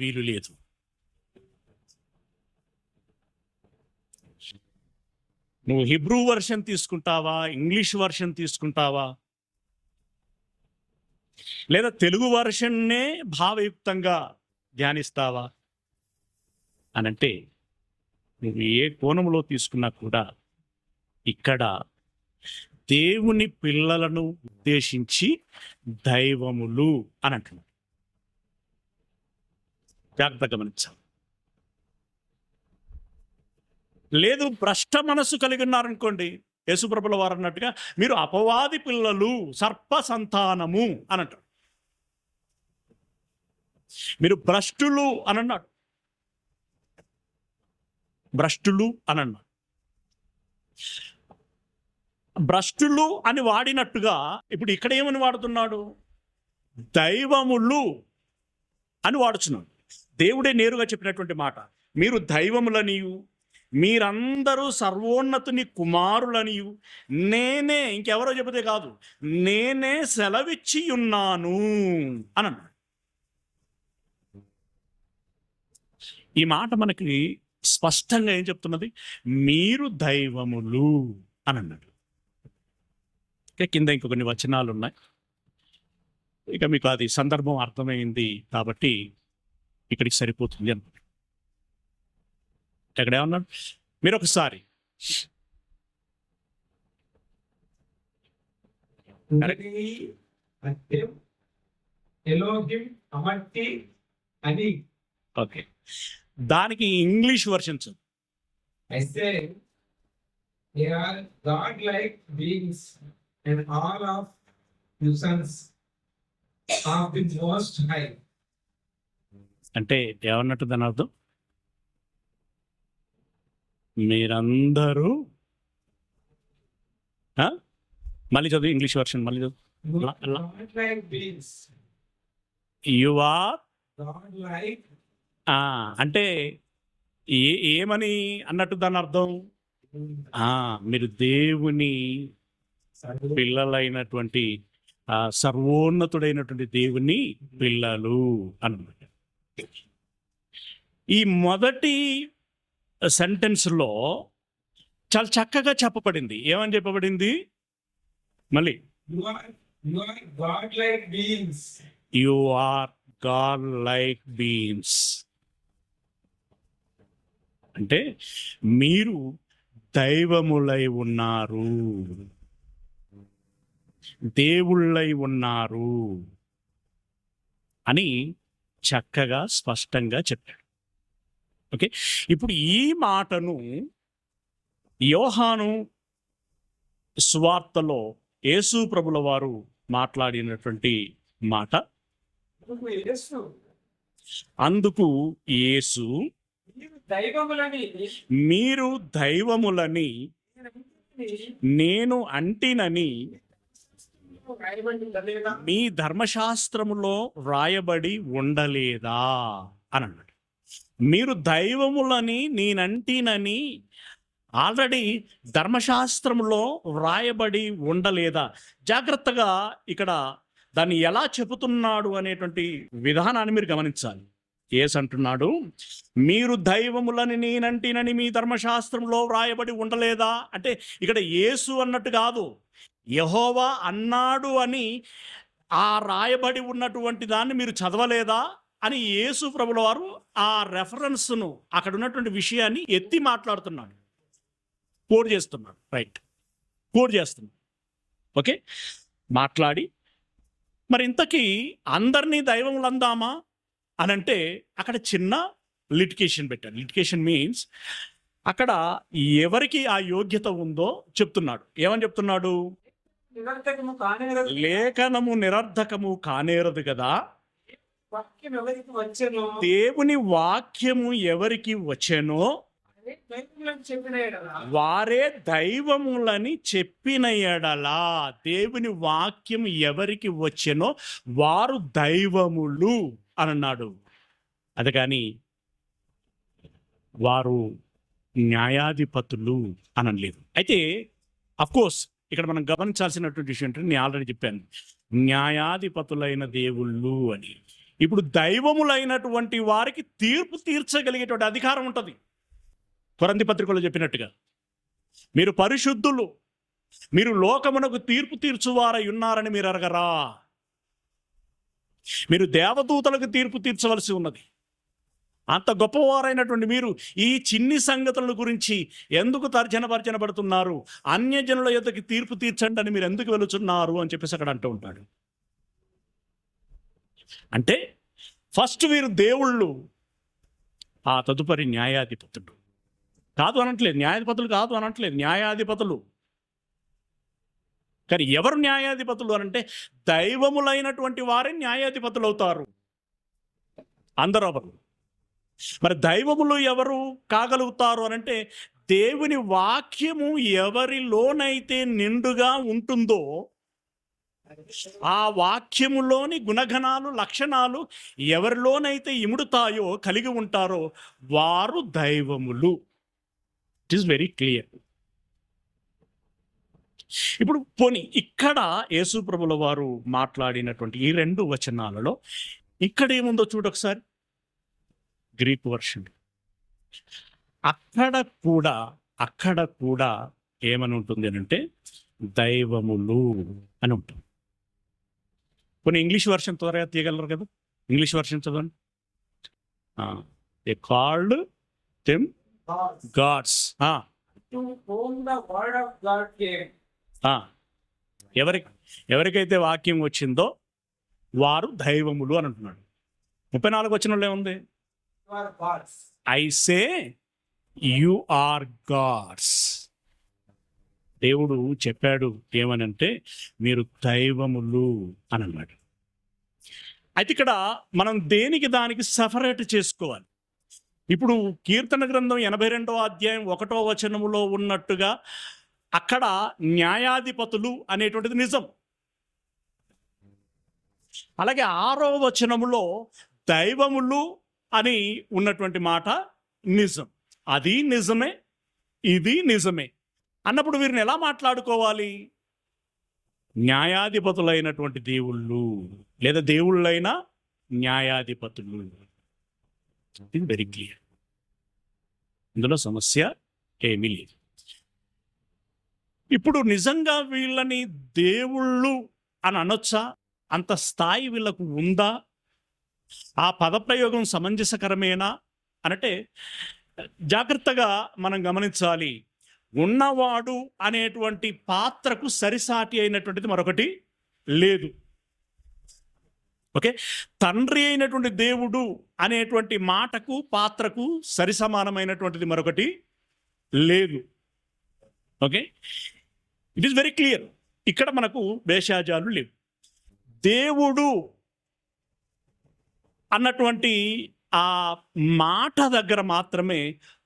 వీలు లేదు. నువ్వు హిబ్రూ వర్షన్ తీసుకుంటావా, ఇంగ్లీష్ వర్షన్ తీసుకుంటావా, లేదా తెలుగు వర్షన్నే భావయుక్తంగా ధ్యానిస్తావా అనంటే నువ్వు ఏ కోణంలో తీసుకున్నా కూడా ఇక్కడ దేవుని పిల్లలను ఉద్దేశించి దైవములు అని అంటున్నాడు. జాగ్రత్తగా గమనించాలి. లేదు భ్రష్ట మనస్సు కలిగి ఉన్నారనుకోండి, యేసుప్రభుల వారు అన్నట్టుగా మీరు అపవాది పిల్లలు, సర్ప సంతానము అని అంటారు. మీరు భ్రష్టులు అని అన్నాడు. భ్రష్టులు అని వాడినట్టుగా ఇప్పుడు ఇక్కడ ఏమని వాడుతున్నాడు? దైవములు అని వాడుచున్నాడు. దేవుడే నేరుగా చెప్పినటువంటి మాట, మీరు దైవములనియు మీరందరూ సర్వోన్నతుని కుమారులనియు నేనే, ఇంకెవరో చెబితే కాదు, నేనే సెలవిచ్చి ఉన్నాను అని అన్నాడు. ఈ మాట మనకి స్పష్టంగా ఏం చెప్తున్నది? మీరు దైవములు అని అన్నాడు. కింద ఇంకొన్ని వచనాలు ఉన్నాయి. ఇక మీకు అది సందర్భం అర్థమైంది కాబట్టి ఇక్కడికి సరిపోతుంది అన్నమాట. ఎక్కడ ఏమన్నాడు? మీరు ఒకసారి ఓకే, దానికి English version and all of you sons of the most high. అంటే ఏమన్నట్టు దాని అర్థం? మీరందరూ మళ్ళీ చదువు, ఇంగ్లీష్ వర్షన్ మళ్ళీ చదువు. యు ఆర్ అంటే ఏమని అన్నట్టు దాని అర్థం? మీరు దేవుని పిల్లలైనటువంటి సర్వోన్నతుడైనటువంటి దేవుని పిల్లలు అన్నమాట. ఈ మొదటి సెంటెన్స్లో చాలా చక్కగా చెప్పబడింది. ఏమని చెప్పబడింది? మళ్ళీ you are god like beings అంటే మీరు దైవములై ఉన్నారు, దేవుళ్ళై ఉన్నారు అని చక్కగా స్పష్టంగా చెప్పాడు. ఓకే, ఇప్పుడు ఈ మాటను యోహాను సువార్తలో యేసు ప్రభుల వారు మాట్లాడినటువంటి మాట అందుకు యేసు, మీరు దైవములని మీరు దైవములని నేను అంటినని రాయబడి ఉండలేదా? మీ ధర్మశాస్త్రములో వ్రాయబడి ఉండలేదా అని అన్నాడు. మీరు దైవములని నేనంటినని ఆల్రెడీ ధర్మశాస్త్రంలో వ్రాయబడి ఉండలేదా? జాగ్రత్తగా ఇక్కడ దాన్ని ఎలా చెబుతున్నాడు అనేటువంటి విధానాన్ని మీరు గమనించాలి. యేసు అంటున్నాడు, మీరు దైవములని నేనంటినని మీ ధర్మశాస్త్రంలో వ్రాయబడి ఉండలేదా అంటే ఇక్కడ యేసు అన్నట్టు కాదు, యెహోవా అన్నాడు అని ఆ రాయబడి ఉన్నటువంటి దాన్ని మీరు చదవలేదా అని యేసు ప్రభుల వారు ఆ రెఫరెన్స్ను అక్కడ ఉన్నటువంటి విషయాన్ని ఎత్తి మాట్లాడుతున్నాడు, కోడ్ చేస్తున్నాడు. రైట్, కోడ్ చేస్తున్నాడు. ఓకే, మాట్లాడి మరి ఇంతకీ అందరినీ దైవములు అందామా అని అంటే అక్కడ చిన్న లిటికేషన్ పెట్టాడు. లిటికేషన్ మీన్స్ అక్కడ ఎవరికి ఆ యోగ్యత ఉందో చెప్తున్నాడు. ఏమని చెప్తున్నాడు? నిరర్థకము కానేరదు. లేఖనము నిరర్ధకము కానేరదు కదా, వాక్యం ఎవరికి వచ్చెనో దేవుని వాక్యము ఎవరికి వచ్చెనో అదే దైవములని చెప్పిన ఎడల వారే దైవములని చెప్పిన ఎడలా, దేవుని వాక్యం ఎవరికి వచ్చెనో వారు దైవములు అని అన్నాడు. అది కానీ వారు న్యాయాధిపతులు అనలేదు. అయితే అఫ్కోర్స్ ఇక్కడ మనం గమనించాల్సినటువంటి విషయం ఏంటంటే, నేను ఆల్రెడీ చెప్పాను, న్యాయాధిపతులైన దేవుళ్ళు అని. ఇప్పుడు దైవములైనటువంటి వారికి తీర్పు తీర్చగలిగేటువంటి అధికారం ఉంటుంది. కొరింథీ పత్రికలో చెప్పినట్టుగా, మీరు పరిశుద్ధులు, మీరు లోకమునకు తీర్పు తీర్చువారై ఉన్నారని మీరు అరగరా? మీరు దేవదూతలకు తీర్పు తీర్చవలసి ఉన్నది. అంత గొప్పవారైనటువంటి మీరు ఈ చిన్ని సంగతుల గురించి ఎందుకు తర్జనపడుతున్నారు? అన్యజనుల యొద్దకు తీర్పు తీర్చండి అని మీరు ఎందుకు వెళుతున్నారు అని చెప్పేసి అక్కడ అంటూ ఉంటాడు. అంటే ఫస్ట్ వీరు దేవుళ్ళు, ఆ తదుపరి న్యాయాధిపతులు. కాదు అనట్లేదు, న్యాయాధిపతులు కాదు అనట్లేదు, న్యాయాధిపతులు. కానీ ఎవరు న్యాయాధిపతులు అనంటే దైవములైనటువంటి వారే న్యాయాధిపతులు అవుతారు. అందరూ ఎవరు? మరి దైవములు ఎవరు కాగలుగుతారు అనంటే దేవుని వాక్యము ఎవరిలోనైతే నిండుగా ఉంటుందో, ఆ వాక్యములోని గుణగణాలు లక్షణాలు ఎవరిలోనైతే ఇముడుతాయో, కలిగి ఉంటారో వారు దైవములు. It is very clear. ఇప్పుడు పోనీ ఇక్కడ యేసు ప్రభుల వారు మాట్లాడినటువంటి ఈ 2 వచనాలలో ఇక్కడ ఏముందో చూడొకసారి. గ్రీక్ వర్షన్ అక్కడ కూడా ఏమని ఉంటుంది అని అంటే దైవములు అని ఉంటుంది. కొన్ని ఇంగ్లీష్ వర్షన్ త్వరగా తీయగలరు కదా? ఇంగ్లీష్ వర్షన్ చదవండి. They called them gods. to whom the word of God came. ఎవరికైతే వాక్యం వచ్చిందో వారు దైవములు అని అంటున్నాడు. 34 వచనంలో ఏముంది? You are gods. I say you are gods. దేవుడు చెప్పాడు ఏమనంటే మీరు దైవములు అని అన్నాడు. అయితే ఇక్కడ మనం దేనికి దానికి సెపరేట్ చేసుకోవాలి. ఇప్పుడు కీర్తన గ్రంథం 82వ అధ్యాయం 1వ వచనములో ఉన్నట్టుగా అక్కడ న్యాయాధిపతులు అనేటువంటిది నిజం. అలాగే 6వ వచనములో దైవములు అని ఉన్నటువంటి మాట నిజం. అది నిజమే, ఇది నిజమే అన్నప్పుడు వీరిని ఎలా మాట్లాడుకోవాలి? న్యాయాధిపతులైనటువంటి దేవుళ్ళు లేదా దేవుళ్ళైన న్యాయాధిపతులు. ఇది వెరీ క్లియర్, ఇందులో సమస్య ఏమీ లేదు. ఇప్పుడు నిజంగా వీళ్ళని దేవుళ్ళు అని అనొచ్చా? అంత స్థాయి వీళ్ళకు ఉందా? ఆ పదప్రయోగం సమంజసకరమేనా అనంటే జాగ్రత్తగా మనం గమనించాలి. ఉన్నవాడు అనేటువంటి పాత్రకు సరిసాటి అయినటువంటిది మరొకటి లేదు. ఓకే, తండ్రి అయినటువంటి దేవుడు అనేటువంటి మాటకు పాత్రకు సరి సమానమైనటువంటిది మరొకటి లేదు. Okay, it is very clear. ఇక్కడ మనకు భేషజాలు లేవు. దేవుడు అన్నటువంటి ఆ మాట దగ్గర మాత్రమే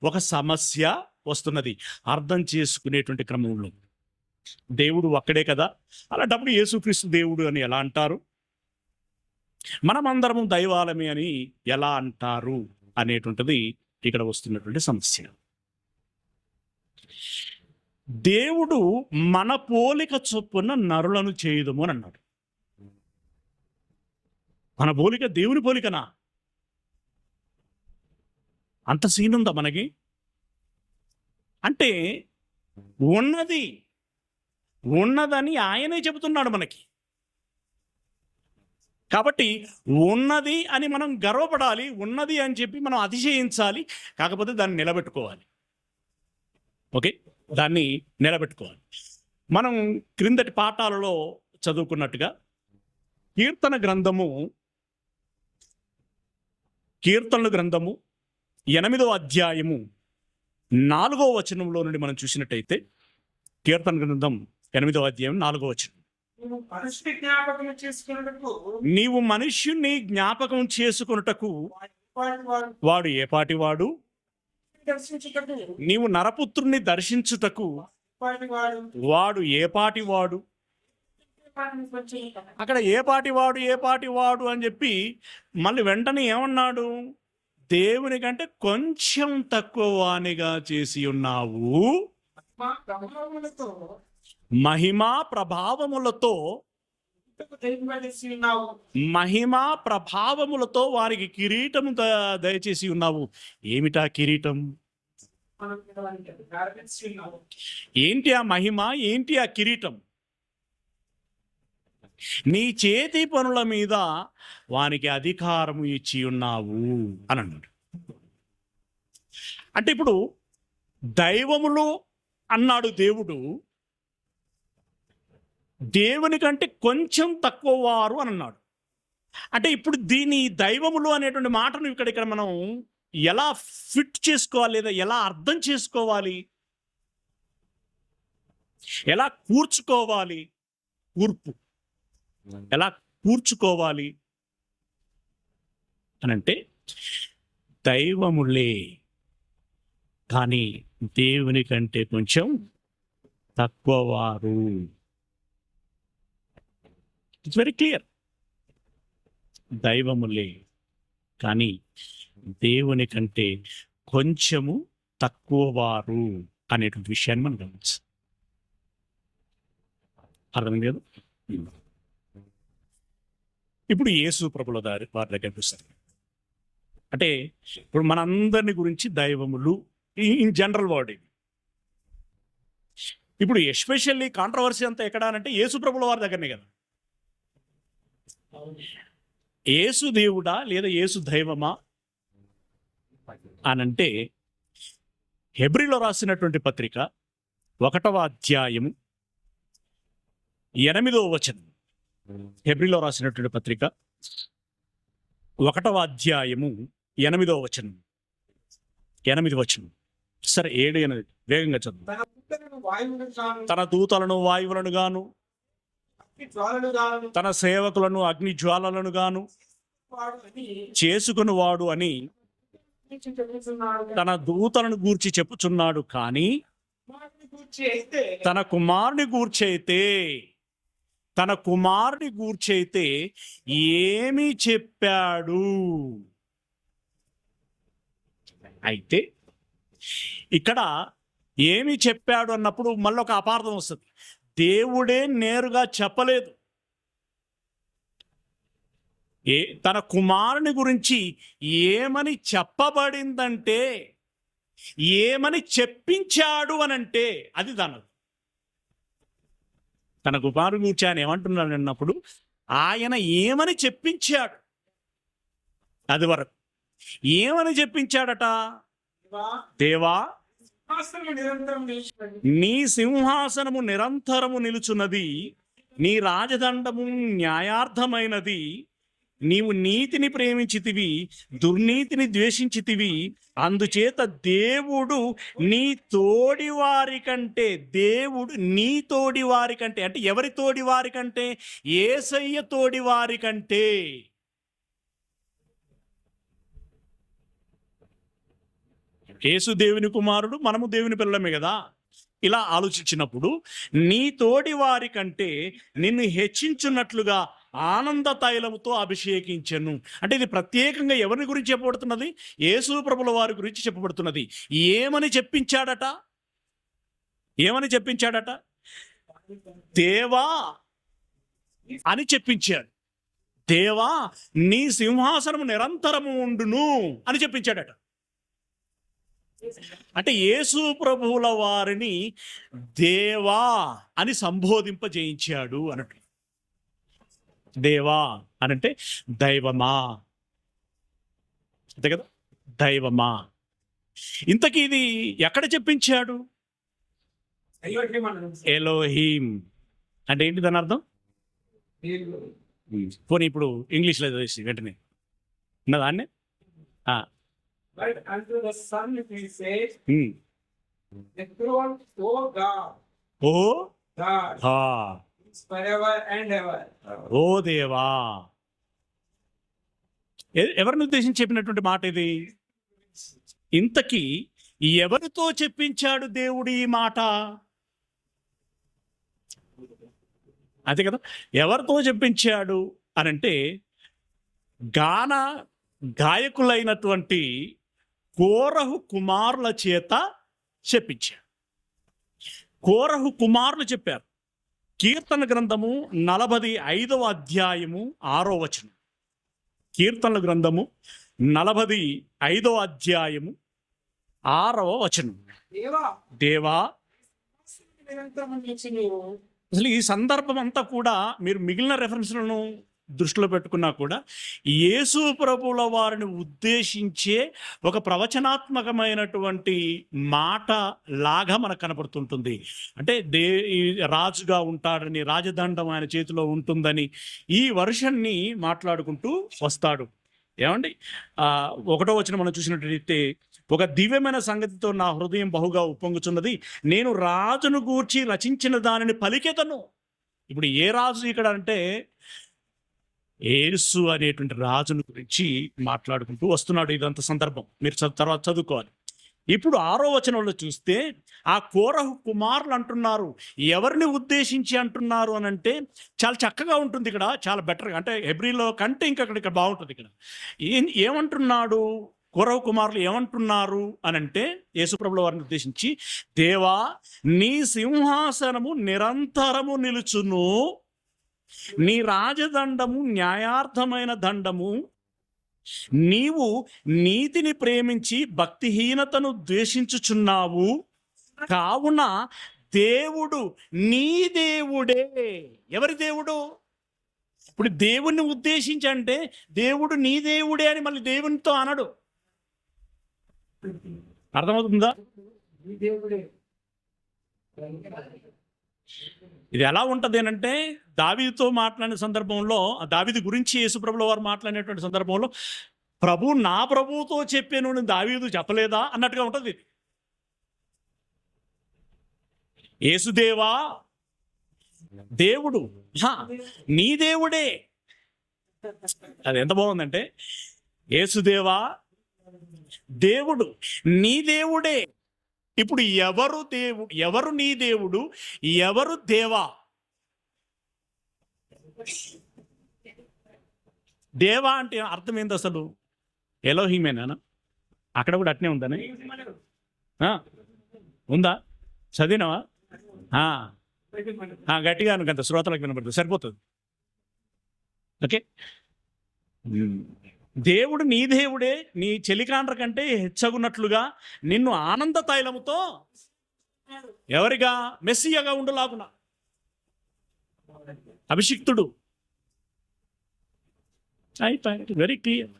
ఒక సమస్య వస్తున్నది అర్థం చేసుకునేటువంటి క్రమంలో. దేవుడు ఒక్కడే కదా, అలాంటప్పుడు యేసుక్రీస్తు దేవుడు అని ఎలా అంటారు, మనమందరము దైవాలమే అని ఎలా అంటారు అనేటువంటిది ఇక్కడ వస్తున్నటువంటి సమస్య. దేవుడు మన పోలిక చొప్పున నరులను చేయుదుము అని అన్నాడు. మన పోలిక దేవుని పోలికనా? అంత సీన్ ఉందా మనకి? అంటే ఉన్నదని ఆయనే చెబుతున్నాడు మనకి. కాబట్టి ఉన్నది అని మనం గర్వపడాలి, ఉన్నది అని చెప్పి మనం అతిశయించాలి. కాకపోతే దాన్ని నిలబెట్టుకోవాలి. ఓకే, దాన్ని నిలబెట్టుకోవాలి. మనం క్రిందటి పాఠాలలో చదువుకున్నట్టుగా కీర్తనల గ్రంథము 8వ అధ్యాయము 4వ వచనంలో నుండి మనం చూసినట్టయితే, కీర్తన గ్రంథం 8వ అధ్యాయం 4వ వచనం, నీవు మనుష్యుణ్ణి జ్ఞాపకం చేసుకొనుటకు వాడు ఏపాటివాడు, నీవు నరపుత్రుణ్ణి దర్శించుటకు వాడు ఏపాటివాడు. అక్కడ ఏపాటివాడు అని చెప్పి మళ్ళీ వెంటనే ఏమన్నాడు, దేవుని కంటే కొంచెం తక్కువ వానిగా చేసి ఉన్నావు, మహిమా ప్రభావములతో వారికి కిరీటము దయచేసి ఉన్నావు. ఏమిటా కిరీటం? ఏంటి ఆ మహిమ? ఏంటి ఆ కిరీటం? నీ చేతి పనుల మీద వానికి అధికారము ఇచ్చి ఉన్నావు అని అన్నాడు. అంటే ఇప్పుడు దైవములు అన్నాడు దేవుడు, దేవుని కంటే కొంచెం తక్కువ వారు అని అన్నాడు. అంటే ఇప్పుడు దీని దైవములు అనేటువంటి మాటను ఇక్కడ మనం ఎలా ఫిట్ చేసుకోవాలి, లేదా ఎలా అర్థం చేసుకోవాలి, ఎలా కూర్చుకోవాలి, ఎలా కూర్చుకోవాలి అనంటే, దైవములే కానీ దేవుని కంటే కొంచెం తక్కువ వారు. It's very clear. దైవములే కానీ దేవుని కంటే కొంచెము తక్కువ వారు అనేటువంటి విషయాన్ని మనం గమనించాలి. అర్థం లేదు. ఇప్పుడు యేసు ప్రభుల వారి దగ్గరికి వస్తారు. అంటే ఇప్పుడు మనందరిని గురించి దైవములు ఇన్ జనరల్ వర్డ్ ఇది. ఇప్పుడు ఎస్పెషల్లీ కాంట్రవర్సీ అంతా ఎక్కడ అంటే యేసు ప్రభుల వారి దగ్గరనే కదా. యేసు దేవుడా లేదా యేసు దైవమా అనంటే, హెబ్రీలో రాసినటువంటి పత్రిక 1వ అధ్యాయము 8వ వచనం. హెబ్రీలో రాసినటువంటి పత్రిక 1వ అధ్యాయము 8వ వచనం. 8వ వచనం. సరే 7, 8 వేగంగా చదువు. తన దూతలను వాయువులను గాను, తన సేవకులను అగ్ని జ్వాలలను గాను చేసుకుని వాడు అని తన దూతలను గూర్చి చెప్పుచున్నాడు. కానీ తన కుమారుని గూర్చైతే ఏమి చెప్పాడు? అయితే ఇక్కడ ఏమి చెప్పాడు అన్నప్పుడు మళ్ళీ ఒక అపార్థం వస్తుంది. దేవుడే నేరుగా చెప్పలేదు. తన కుమారుని గురించి ఏమని చెప్పబడిందంటే, ఏమని చెప్పించాడు అనంటే అది దాని. తన కుమారుని గురించి ఆయన ఏమంటున్నాడు అన్నప్పుడు ఆయన ఏమని చెప్పించాడు. అది వరకు ఏమని చెప్పించాడట? దేవా, నీ సింహాసనము నిరంతరము నిలుచున్నది, నీ రాజదండము న్యాయార్థమైనది, నీవు నీతిని ప్రేమించితివి, దుర్నీతిని ద్వేషించితివి, అందుచేత దేవుడు నీ తోడివారి కంటే అంటే ఎవరి తోడివారి కంటే? యేసయ్య తోడివారి కంటే. యేసు దేవుని కుమారుడు, మనము దేవుని పిల్లలమే కదా. ఇలా ఆలోచించినప్పుడు నీ తోడి వారి కంటే నిన్ను హెచ్చించున్నట్లుగా ఆనంద తైలముతో అభిషేకించెను. అంటే ఇది ప్రత్యేకంగా ఎవరిని గురించి చెప్పబడుతున్నది? యేసు ప్రభుల వారి గురించి చెప్పబడుతున్నది. ఏమని చెప్పించాడట? ఏమని చెప్పించాడట? దేవా అని చెప్పించాడు. దేవా నీ సింహాసనము నిరంతరము ఉండును అని చెప్పించాడట. అంటే యేసు ప్రభువుల వారిని దేవా అని సంబోధింపజేయించాడు అన్నట్టు. దేవా అనంటే దైవమా, అంతే కదా, దైవమా. ఇంతకీ ఇది ఎక్కడ చెప్పించాడు? ఎలోహీం అంటే ఏంటి దాని అర్థం? పోనీ ఇప్పుడు ఇంగ్లీష్లో చేసి వెంటనే ఉన్నదాన్నే. But unto the Son he says, the throne, O God, oh God, హా, is forever and ever. ఓ దేవా. ఎవరిని ఉద్దేశించి చెప్పినటువంటి మాట ఇది? ఇంతకీ ఎవరితో చెప్పించాడు దేవుడు ఈ మాట? అదే కదా, ఎవరితో చెప్పించాడు అనంటే గాయకులైనటువంటి కోరహు కుమారుల చేత చెప్పించాడు. కోరహు కుమారులు చెప్పారు. కీర్తన గ్రంథము 45వ అధ్యాయము 6వ వచనం. కీర్తనల గ్రంథము 45వ అధ్యాయము 6వ వచనం. దేవా, దేవా, నిరంతరము నిలిచును. అసలు ఈ సందర్భం అంతా కూడా మీరు మిగిలిన రెఫరెన్స్లను దృష్టిలో పెట్టుకున్నా కూడా యేసు ప్రభువుల వారిని ఉద్దేశించే ఒక ప్రవచనాత్మకమైనటువంటి మాట లాగా మనకు కనపడుతుంటుంది. అంటే ఈ రాజుగా ఉంటాడని, రాజదండం ఆయన చేతిలో ఉంటుందని ఈ వర్షన్ని మాట్లాడుకుంటూ వస్తాడు. ఏమండి, 1వ వచనం మనం చూసినట్లయితే, ఒక దివ్యమైన సంగతితో నా హృదయం బహుగా ఉప్పొంగుచున్నది, నేను రాజును గూర్చి రచించిన దానిని పలికెదను. ఇప్పుడు ఏ రాజు ఇక్కడ అంటే యేసు అనేటువంటి రాజును గురించి మాట్లాడుకుంటూ వస్తున్నాడు. ఇదంత సందర్భం మీరు తర్వాత చదువుకోవాలి. ఇప్పుడు 6వ వచనంలో చూస్తే ఆ కోరహు కుమారులు అంటున్నారు. ఎవరిని ఉద్దేశించి అంటున్నారు అని అంటే చాలా చక్కగా ఉంటుంది ఇక్కడ, చాలా బెటర్గా, అంటే హెబ్రీలో కంటే ఇక్కడ బాగుంటుంది. ఇక్కడ ఏమంటున్నాడు? కోరహు కుమారులు ఏమంటున్నారు అని అంటే యేసుప్రభుల వారిని ఉద్దేశించి, దేవా నీ సింహాసనము నిరంతరము నిలుచును, నీ రాజదండము న్యాయార్థమైన దండము, నీవు నీతిని ప్రేమించి భక్తిహీనతను ద్వేషించుచున్నావు, కావున దేవుడు నీ దేవుడే. ఎవరి దేవుడు? ఇప్పుడు దేవుణ్ణి ఉద్దేశించి అంటే దేవుడు నీ దేవుడే అని మళ్ళీ దేవునితో అనడు. అర్థమవుతుందా? ఈ దేవుడే. ఇది ఎలా ఉంటుంది అంటే దావీదుతో మాట్లాడిన సందర్భంలో, దావీదు గురించి యేసుప్రభుల వారు మాట్లాడినటువంటి సందర్భంలో, ప్రభు నా ప్రభువుతో చెప్పాను అని దావీదు చెప్పలేదా అన్నట్టుగా ఉంటుంది. యేసుదేవా దేవుడు, నీ దేవుడే. అది ఎంత బాగుందంటే, యేసుదేవా దేవుడు, నీ దేవుడే. ఇప్పుడు ఎవరు దేవుడు? ఎవరు నీ దేవుడు? ఎవరు దేవా? దేవా అంటే అర్థం ఏంది అసలు? ఎలోహిమేనా? అక్కడ కూడా అట్నే ఉందని ఉందా? చదివినవా? గట్టిగా అనుకంత శ్రోతలకు వినపడుతుంది, సరిపోతుంది. ఓకే, దేవుడు నీ దేవుడే, నీ చెలికాండ్ర కంటే హెచ్చగున్నట్లుగా నిన్ను ఆనంద తైలముతో ఎవరిగా? మెస్సియాగా ఉండులాగున. అభిషిక్తుడు. అయిపోయి వెరీ క్లియర్.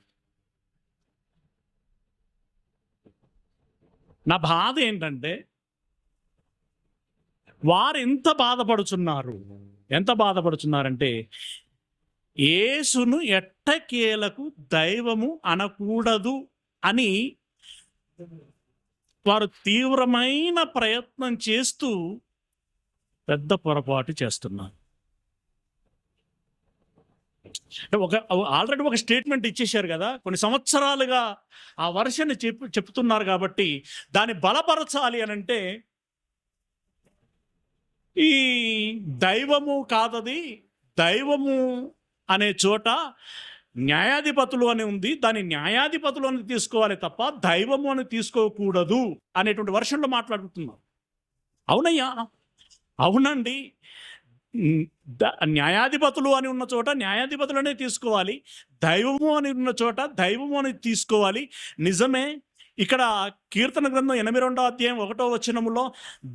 నా బాధ ఏంటంటే వారు ఎంత బాధపడుచున్నారంటే యేసును ఎట్టకేలకు దైవము అనకూడదు అని వారు తీవ్రమైన ప్రయత్నం చేస్తూ పెద్ద పొరపాటు చేస్తున్నారు. ఒక ఆల్రెడీ ఒక స్టేట్మెంట్ ఇచ్చేశారు కదా, కొన్ని సంవత్సరాలుగా ఆ వర్షన్ని చెప్తున్నారు కాబట్టి దాన్ని బలపరచాలి అని అంటే ఈ దైవము కాదది, దైవము అనే చోట న్యాయాధిపతులు అని ఉంది, దాని న్యాయాధిపతులు అని తీసుకోవాలి తప్ప దైవము అని తీసుకోకూడదు అనేటువంటి వర్షంలో మాట్లాడుతున్నాం. అవునయ్యా, అవునండి. న్యాయాధిపతులు అని ఉన్న చోట న్యాయాధిపతులనే తీసుకోవాలి, దైవము అని ఉన్న చోట దైవము అని తీసుకోవాలి. నిజమే, ఇక్కడ కీర్తన గ్రంథం 82వ అధ్యాయం 1వ వచనములో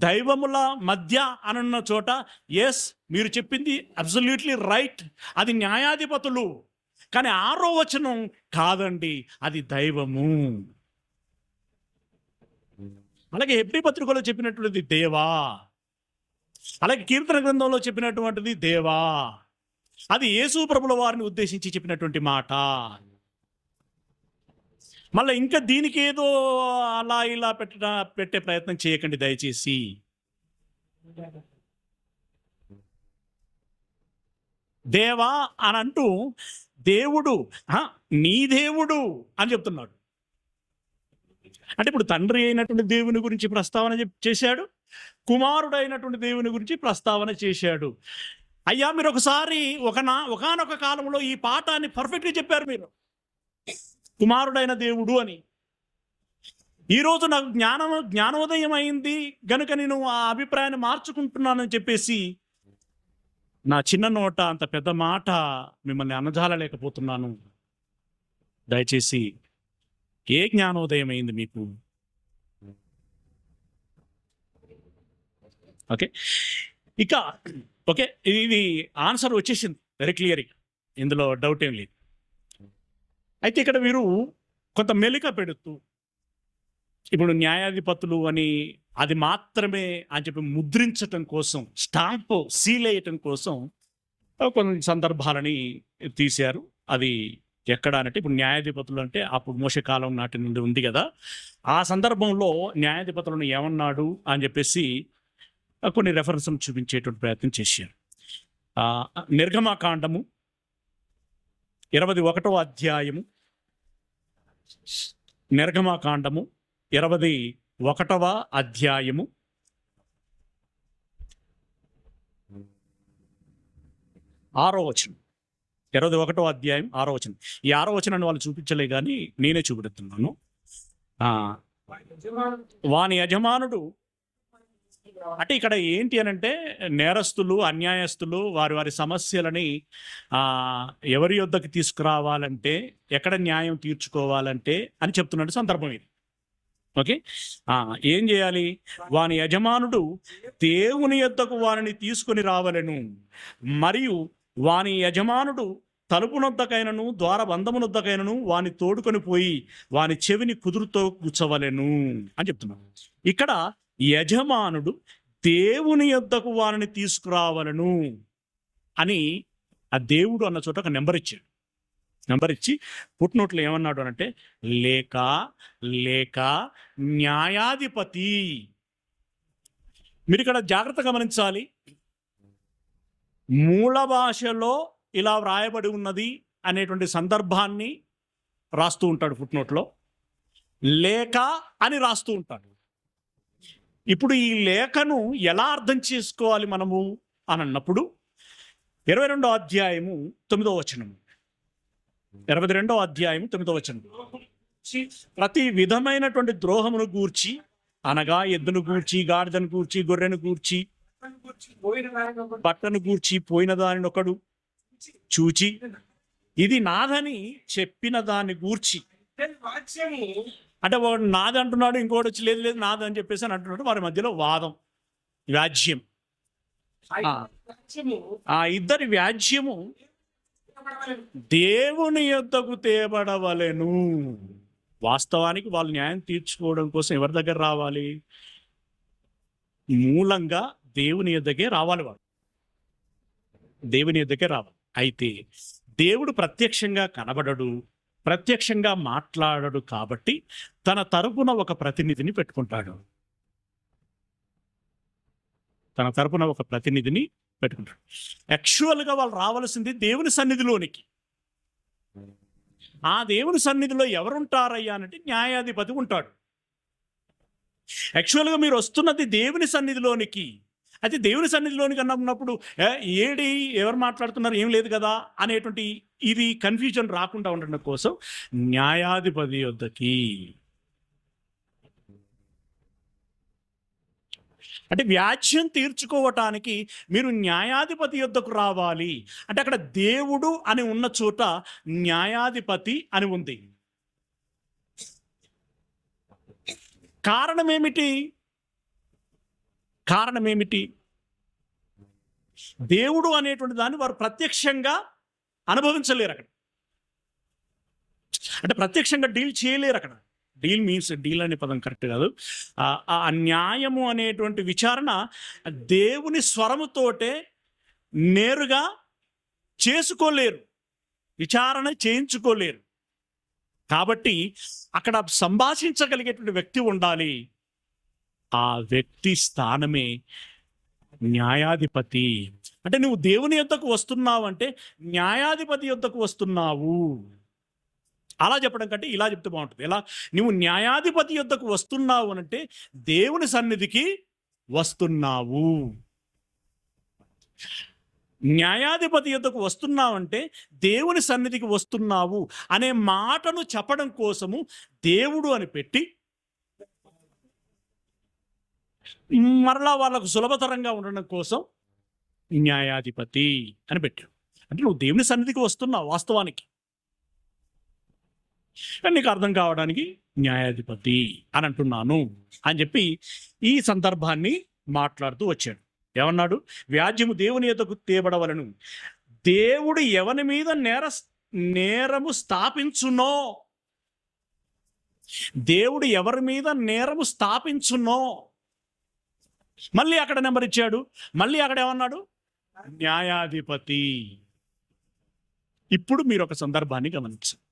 దైవముల మధ్య అనున్న చోట ఎస్, మీరు చెప్పింది అబ్సల్యూట్లీ రైట్, అది న్యాయాధిపతులు. కానీ 6వ వచనం కాదండి, అది దైవము. అలాగే హెబ్రీ పత్రికలో చెప్పినటువంటిది దేవా, అలాగే కీర్తన గ్రంథంలో చెప్పినటువంటిది దేవా. అది యేసు ప్రభుల వారిని ఉద్దేశించి చెప్పినటువంటి మాట. మళ్ళీ ఇంకా దీనికి ఏదో అలా ఇలా పెట్టే ప్రయత్నం చేయకండి దయచేసి. దేవా అని అంటూ దేవుడు నీ దేవుడు అని చెప్తున్నాడు. అంటే ఇప్పుడు తండ్రి అయినటువంటి దేవుని గురించి ప్రస్తావన చేశాడు, కుమారుడు అయినటువంటి దేవుని గురించి ప్రస్తావన చేశాడు. అయ్యా, మీరు ఒకసారి ఒకానొక కాలంలో ఈ పాఠాన్ని పర్ఫెక్ట్గా చెప్పారు మీరు, కుమారుడైన దేవుడు అని. ఈరోజు నాకు జ్ఞానోదయం అయింది గనుక నేను ఆ అభిప్రాయాన్ని మార్చుకుంటున్నానని చెప్పేసి నా చిన్న నోట అంత పెద్ద మాట మిమ్మల్ని అనజాలలేకపోతున్నాను. దయచేసి ఏ జ్ఞానోదయం అయింది మీకు? ఓకే, ఇక ఓకే, ఇది ఆన్సర్ వచ్చేసింది వెరీ క్లియర్గా, ఇందులో డౌట్ ఏం లేదు. అయితే ఇక్కడ మీరు కొంత మెలిక పెడుతూ ఇప్పుడు న్యాయాధిపతులు అని అది మాత్రమే అని చెప్పి ముద్రించటం కోసం, స్టాంపు సీల్ వేయటం కోసం కొన్ని సందర్భాలని తీశారు. అది ఎక్కడ అంటే ఇప్పుడు న్యాయాధిపతులు అంటే అప్పుడు మోషే కాలం నాటి నుండి ఉంది కదా, ఆ సందర్భంలో న్యాయాధిపతులను ఏమన్నాడు అని చెప్పేసి కొన్ని రెఫరెన్స్ను చూపించేటువంటి ప్రయత్నం చేశారు. నిర్గమకాండము 21వ అధ్యాయము, నిర్గమకాండము 21వ అధ్యాయము 6వ వచనం. 21వ అధ్యాయం 6వ వచనం. ఈ 6వ వచనాన్ని వాళ్ళు చూపించలే కానీ నేనే చూపెడుతున్నాను. వాని యజమానుడు అంటే ఇక్కడ ఏంటి అని అంటే నేరస్తులు, అన్యాయస్తులు వారి వారి సమస్యలని ఎవరి యొద్దకు తీసుకురావాలంటే, ఎక్కడ న్యాయం తీర్చుకోవాలంటే అని చెప్తున్నట్టు సందర్భం ఇది. ఓకే, ఏం చేయాలి? వాని యజమానుడు దేవుని యొద్దకు వారిని తీసుకొని రావలెను, మరియు వాని యజమానుడు తలుపునొద్దకైనను ద్వారబంధమునొద్దకైనను వాని తోడుకొని పోయి వాని చెవిని కుదురుతో కూర్చోవలెను అని చెప్తున్నాడు. ఇక్కడ యజమానుడు దేవుని యొద్దకు వారిని తీసుకురావలను అని ఆ దేవుడు అన్న చోట ఒక నెంబర్ ఇచ్చాడు. నెంబర్ ఇచ్చి పుట్టినోట్లు ఏమన్నాడు అనంటే లేక లేక న్యాయాధిపతి. మీరు ఇక్కడ జాగ్రత్త గమనించాలి, మూల భాషలో ఇలా వ్రాయబడి ఉన్నది అనేటువంటి సందర్భాన్ని రాస్తూ ఉంటాడు ఫుట్నోట్లో, లేక అని రాస్తూ ఉంటాడు. ఇప్పుడు ఈ లేఖను ఎలా అర్థం చేసుకోవాలి మనము అని అన్నప్పుడు 22వ అధ్యాయము 9వ వచనము, 22వ అధ్యాయము 9వ వచనం, ప్రతి విధమైనటువంటి ద్రోహమును గూర్చి అనగా ఎద్దును గూర్చి, గాడిదను గూర్చి, గొర్రెను గూర్చి, బట్టను గూర్చి పోయిన దానిని ఒకడు చూచి ఇది నాదని చెప్పిన దాన్ని గూర్చి, అంటే వాడు నాది అంటున్నాడు, ఇంకోటి వచ్చి లేదు లేదు నాది అని చెప్పేసి అని అంటున్నాడు. వారి మధ్యలో వాదం, వ్యాజ్యం. ఆ ఇద్దరి వ్యాజ్యము దేవుని యొద్దకు తేబడవలెను. వాస్తవానికి వాళ్ళు న్యాయం తీర్చుకోవడం కోసం ఎవరి దగ్గర రావాలి? మూలంగా దేవుని యొద్దకే రావాలి, వాడు దేవుని యొద్దకే రావాలి. అయితే దేవుడు ప్రత్యక్షంగా కనబడడు, ప్రత్యక్షంగా మాట్లాడడు కాబట్టి తన తరపున ఒక ప్రతినిధిని పెట్టుకుంటాడు. తన తరపున ఒక ప్రతినిధిని పెట్టుకుంటాడు. యాక్చువల్గా వాళ్ళు రావాల్సింది దేవుని సన్నిధిలోనికి. ఆ దేవుని సన్నిధిలో ఎవరుంటారయ్యా అంటే న్యాయాధిపతి ఉంటాడు. యాక్చువల్గా మీరు వస్తున్నది దేవుని సన్నిధిలోనికి. అయితే దేవుని సన్నిధిలోనికి అన్నప్పుడు ఏడి ఎవరు మాట్లాడుతున్నారు, ఏం లేదు కదా అనేటువంటి ఇది కన్ఫ్యూజన్ రాకుండా ఉండడం కోసం న్యాయాధిపతి యొద్దకి, అంటే వ్యాజ్యం తీర్చుకోవటానికి మీరు న్యాయాధిపతి యొద్దకు రావాలి. అంటే అక్కడ దేవుడు అని ఉన్న చోట న్యాయాధిపతి అని ఉంది. కారణమేమిటి? దేవుడు అనేటువంటి దాన్ని వారు ప్రత్యక్షంగా అనుభవించలేరు అక్కడ. అంటే ప్రత్యక్షంగా డీల్ చేయలేరు అక్కడ. డీల్ అనే పదం కరెక్ట్ కాదు. ఆ న్యాయము అనేటువంటి విచారణ దేవుని స్వరముతోటే నేరుగా చేసుకోలేరు, విచారణ చేయించుకోలేరు. కాబట్టి అక్కడ సంభాషించగలిగేటువంటి వ్యక్తి ఉండాలి. ఆ వ్యక్తి స్థానమే న్యాయాధిపతి. అంటే నువ్వు దేవుని యొద్దకు వస్తున్నావు అంటే న్యాయాధిపతి యొద్దకు వస్తున్నావు. అలా చెప్పడం కంటే ఇలా చెప్తే బాగుంటుంది. ఎలా? నువ్వు న్యాయాధిపతి యొద్దకు వస్తున్నావు అనంటే దేవుని సన్నిధికి వస్తున్నావు. న్యాయాధిపతి యొద్దకు వస్తున్నావంటే దేవుని సన్నిధికి వస్తున్నావు అనే మాటను చెప్పడం కోసము దేవుడు అని పెట్టి మరలా వాళ్ళకు సులభతరంగా ఉండడం కోసం న్యాయాధిపతి అని పెట్టాడు. అంటే నువ్వు దేవుని సన్నిధికి వస్తున్నావు వాస్తవానికి, నీకు అర్థం కావడానికి న్యాయాధిపతి అని అంటున్నాను అని చెప్పి ఈ సందర్భాన్ని మాట్లాడుతూ వచ్చాడు. ఏమన్నాడు? వ్యాజ్యము దేవుని యొద్దకు తేబడవలను, దేవుడు ఎవని మీద నేరము స్థాపించునో, దేవుడు ఎవరి మీద నేరము స్థాపించునో, మళ్ళీ అక్కడ నెంబర్ ఇచ్చాడు. మళ్ళీ అక్కడ ఏమన్నాడు? న్యాయాధిపతి. ఇప్పుడు మీరు ఒక సందర్భాన్ని గమనించారు.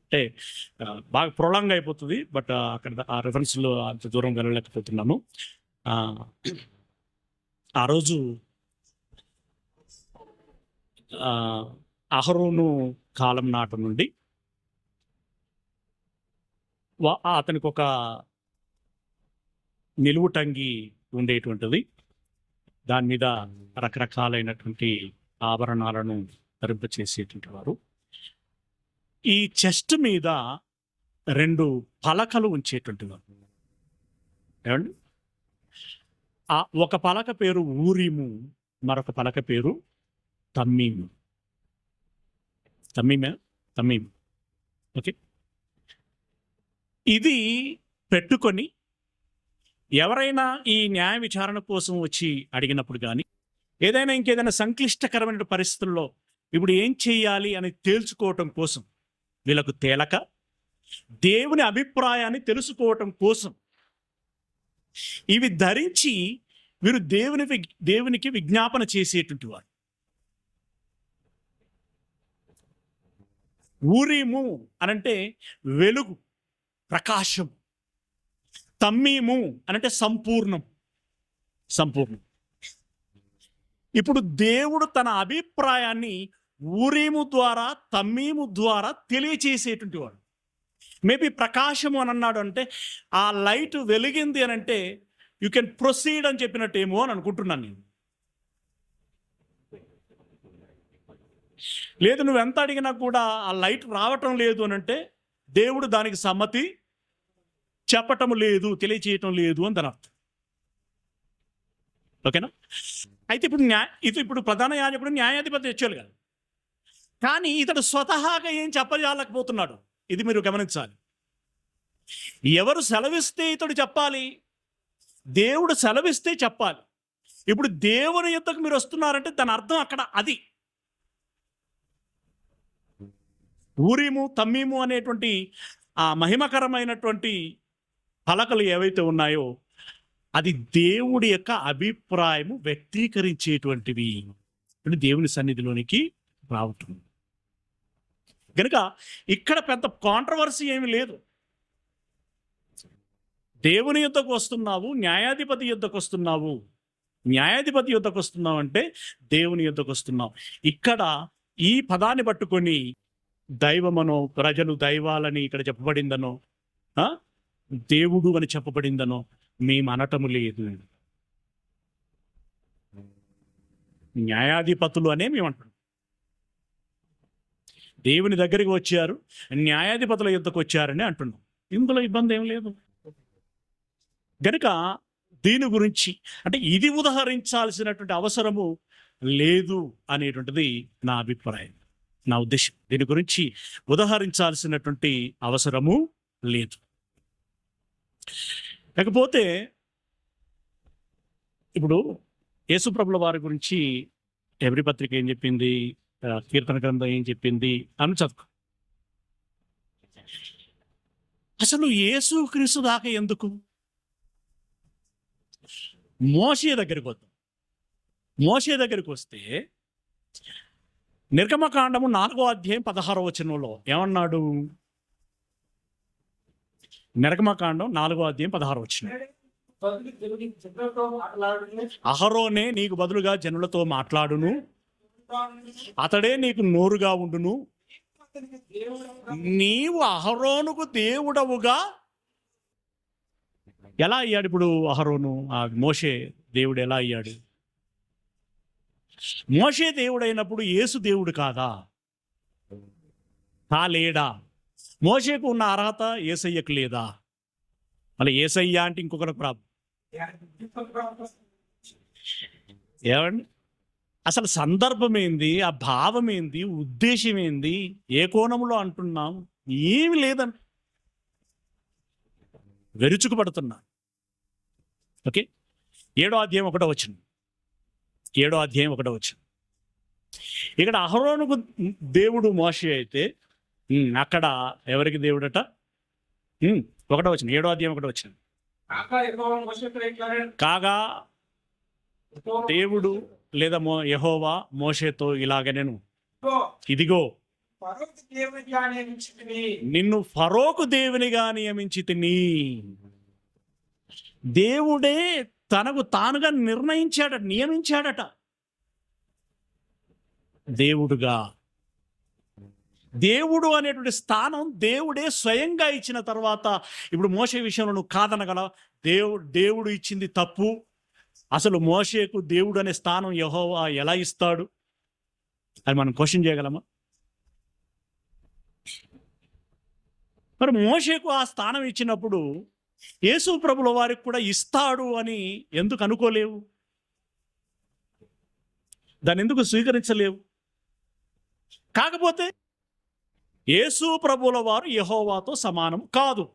అంటే బాగా ప్రొలాంగ్ అయిపోతుంది, బట్ అక్కడ ఆ రెఫరెన్స్లో అంత దూరం వెళ్ళలేకపోతున్నాను. ఆ రోజు అహరోను కాలం నాటి నుండి అతనికి ఒక నిలువుటంగి ఉండేటువంటిది. దాని మీద రకరకాలైనటువంటి ఆభరణాలను ధరింపచేసేటువంటి వారు. ఈ చెస్ట్ మీద 2 పలకలు ఉంచేటువంటి వారు. ఏమండి? ఒక పలక పేరు ఊరీము, మరొక పలక పేరు తమ్మీము. తమ్మీము. ఓకే. ఇది పెట్టుకొని ఎవరైనా ఈ న్యాయ విచారణ కోసం వచ్చి అడిగినప్పుడు కానీ, ఏదైనా ఇంకేదైనా సంక్లిష్టకరమైన పరిస్థితుల్లో ఇప్పుడు ఏం చేయాలి అని తేల్చుకోవటం కోసం, వీళ్ళకు తేలక దేవుని అభిప్రాయాన్ని తెలుసుకోవటం కోసం ఇవి ధరించి వీరు దేవునికి విజ్ఞాపన చేసేటువంటి వారు. ఊరీము అనంటే వెలుగు, ప్రకాశం. తమ్మీము అనంటే సంపూర్ణం. ఇప్పుడు దేవుడు తన అభిప్రాయాన్ని ఊరీము ద్వారా, తమ్మీము ద్వారా తెలియచేసేటువంటి వాడు. మేబీ ప్రకాశము అని అన్నాడు అంటే ఆ లైట్ వెలిగింది అని అంటే యూ కెన్ ప్రొసీడ్ అని చెప్పినట్టేమో అని అనుకుంటున్నాను నేను. లేదు, నువ్వు ఎంత అడిగినా కూడా ఆ లైట్ రావటం లేదు అని అంటే దేవుడు దానికి సమ్మతి చెప్పటం లేదు, తెలియచేయటం లేదు అని దాని అర్థం. ఓకేనా? అయితే ఇప్పుడు ప్రధాన యాజకుడు న్యాయాధిపతి వచ్చాడు కదా, కానీ ఇతడు స్వతహాగా ఏం చెప్పజాలకపోతున్నాడు. ఇది మీరు గమనించాలి. ఎవరు సెలవిస్తే ఇతడు చెప్పాలి, దేవుడు సెలవిస్తే చెప్పాలి. ఇప్పుడు దేవుని యొద్దకు మీరు వస్తున్నారంటే దాని అర్థం అక్కడ అది. ఊరీము, తమ్మీము అనేటువంటి ఆ మహిమకరమైనటువంటి పలకలు ఏవైతే ఉన్నాయో అది దేవుడి యొక్క అభిప్రాయము వ్యక్తీకరించేటువంటివి. దేవుని సన్నిధిలోనికి రావటం కనుక ఇక్కడ పెద్ద కాంట్రవర్సీ ఏమీ లేదు. దేవుని యొద్దకు వస్తున్నావు, న్యాయాధిపతి యొద్దకు వస్తున్నావు, న్యాయాధిపతి యుద్ధకు వస్తున్నాం అంటే దేవుని యుద్ధకు వస్తున్నాం. ఇక్కడ ఈ పదాన్ని పట్టుకొని దైవమనో, ప్రజలు దైవాలని ఇక్కడ చెప్పబడిందనో, దేవుడు అని చెప్పబడిందనో మేము అనటము లేదు. న్యాయాధిపతులు అనే మేము అంటున్నాం. దేవుని దగ్గరికి వచ్చారు, న్యాయాధిపతుల యుద్ధకు వచ్చారని అంటున్నాం. ఇందులో ఇబ్బంది ఏం లేదు. గనుక దీని గురించి అంటే ఇది ఉదహరించాల్సినటువంటి అవసరము లేదు అనేటువంటిది నా అభిప్రాయం, నా ఉద్దేశం. దీని గురించి ఉదహరించాల్సినటువంటి అవసరము లేదు. లేకపోతే ఇప్పుడు యేసుప్రభుల వారి గురించి ఎబ్రీ పత్రిక ఏం చెప్పింది, కీర్తన గ్రంథం ఏం చెప్పింది అని చదువు. అసలు యేసుక్రీస్తు దాకా ఎందుకు? మోషే దగ్గరికి వద్దాం. మోషే దగ్గరికి వస్తే నిర్గమకాండము 4వ అధ్యాయం 16వ వచనంలో ఏమన్నాడు? నిర్గమకాండం 4వ అధ్యాయం 16వ వచనం, అహరోనే నీకు బదులుగా జనులతో మాట్లాడును, అతడే నీకు నోరుగా ఉండును, నీవు అహరోనుకు దేవుడవుగా. ఎలా అయ్యాడు ఇప్పుడు అహరోను? మోషే దేవుడు ఎలా అయ్యాడు? మోషే దేవుడైనప్పుడు యేసు దేవుడు కాదా? లేడా? మోషేకు ఉన్న అర్హత యేసయ్యకు లేదా? మళ్ళీ యేసయ్య అంటే ఇంకొకరు ప్రాబ్లం. ఏమండి, అసలు సందర్భం ఏంది, ఆ భావం ఏంది, ఉద్దేశం ఏంది, ఏ కోణంలో అంటున్నాం? ఏమి లేదండి, వెరుచుకుపడుతున్నా. ఓకే, 7వ అధ్యాయం 1వ వచనం, 7వ అధ్యాయం 1వ వచనం. ఇక్కడ అహరోనుకు దేవుడు మోషే అయితే అక్కడ ఎవరికి దేవుడట? 1వ వచనం, 7వ అధ్యాయం 1వ వచనం. కాగా దేవుడు లేదా యెహోవా మోషేతో ఇలాగనెను, ఇదిగో నిన్ను ఫరోకు దేవునిగా నియమించితిని. దేవుడే తనకు తానుగా నిర్ణయించాడట, నియమించాడట దేవుడుగా. దేవుడు అనేటువంటి స్థానం దేవుడే స్వయంగా ఇచ్చిన తర్వాత ఇప్పుడు మోషే విషయంలో నువ్వు కాదనగల? దేవుడు ఇచ్చింది తప్పు. అసలు మోషేకు దేవుడు అనే స్థానం యెహోవా ఎలా ఇస్తాడు అని మనం క్వశ్చన్ చేయగలమా? మరి మోషేకు ఆ స్థానం ఇచ్చినప్పుడు యేసు ప్రభుల వారికి కూడా ఇస్తాడు అని ఎందుకు అనుకోలేవు? దాన్ని ఎందుకు స్వీకరించలేవు? కాకపోతే యేసు ప్రభుల వారు యెహోవాతో సమానం కాదు.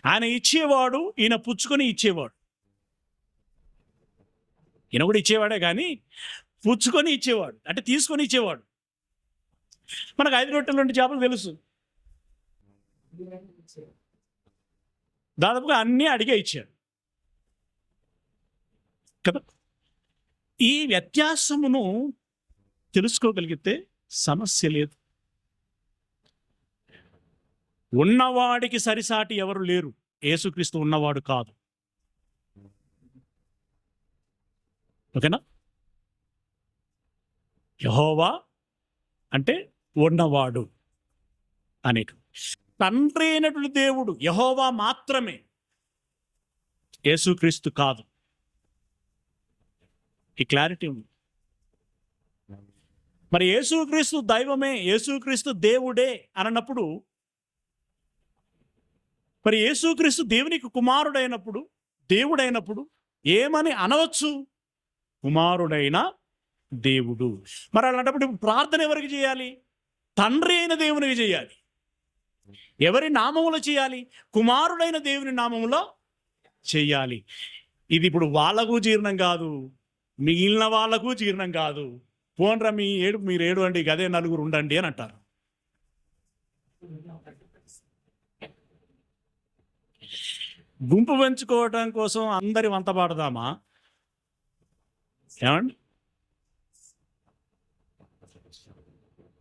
ఆయన ఇచ్చేవాడు, ఈయన పుచ్చుకొని ఇచ్చేవాడు. ఈయన కూడా ఇచ్చేవాడే కానీ పుచ్చుకొని ఇచ్చేవాడు అంటే తీసుకొని ఇచ్చేవాడు. మనకు 5 రొట్టెల 2 చేపలు తెలుసు, దాదాపుగా అన్నీ అడిగే ఇచ్చాడు కదా. ఈ వ్యత్యాసమును తెలుసుకోగలిగితే సమస్య లేదు. ఉన్నవాడికి సరిసాటి ఎవరు లేరు, యేసుక్రీస్తు ఉన్నవాడు కాదు. ఓకేనా? యెహోవా అంటే ఉన్నవాడు అనేటు. తండ్రి అయినటువంటి దేవుడు యెహోవా మాత్రమే, యేసుక్రీస్తు కాదు. ఈ క్లారిటీ ఉంది. మరి యేసుక్రీస్తు దైవమే, యేసుక్రీస్తు దేవుడే అన్నప్పుడు మరి యేసుక్రీస్తు దేవునికి కుమారుడైనప్పుడు, దేవుడైనప్పుడు ఏమని అనవచ్చు? కుమారుడైన దేవుడు. మరి అలాంటప్పుడు ప్రార్థన ఎవరికి చేయాలి? తండ్రి అయిన దేవునికి చేయాలి. ఎవరి నామములో చేయాలి? కుమారుడైన దేవుని నామములో చెయ్యాలి. ఇది ఇప్పుడు వాళ్ళకు జీర్ణం కాదు, మిగిలిన వాళ్ళకు జీర్ణం కాదు. పోన్రా మీరు ఏడు అండి, గదే నలుగురు ఉండండి అని అంటారు. గుంపు పెంచుకోవటం కోసం అందరి వంత పాడదామా? ఏమండి,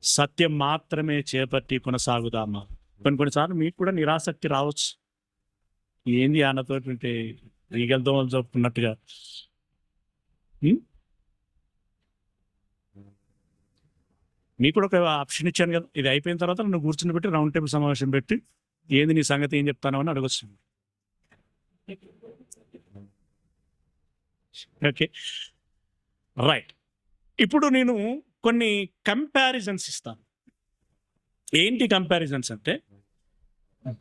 సత్యం మాత్రమే చేపట్టి కొనసాగుదామా? కొన్నిసార్లు మీకు కూడా నిరాసక్తి రావచ్చు. ఏంది అన్నతోటి ఈగలతో చెప్పుకున్నట్టుగా. ఉమ్? మీకు కూడా ఒక ఆప్షన్ ఇచ్చాను కదా, ఇది అయిపోయిన తర్వాత నన్ను కూర్చుని పెట్టి రౌండ్ టేబుల్ సమావేశం పెట్టి ఏంది నీ సంగతి ఏం చెప్తానో అని అడగచ్చు. Okay, right. ఇప్పుడు నేను కొన్ని కంపారిజన్స్ ఇస్తాను. ఏంటి కంపారిజన్స్ అంటే,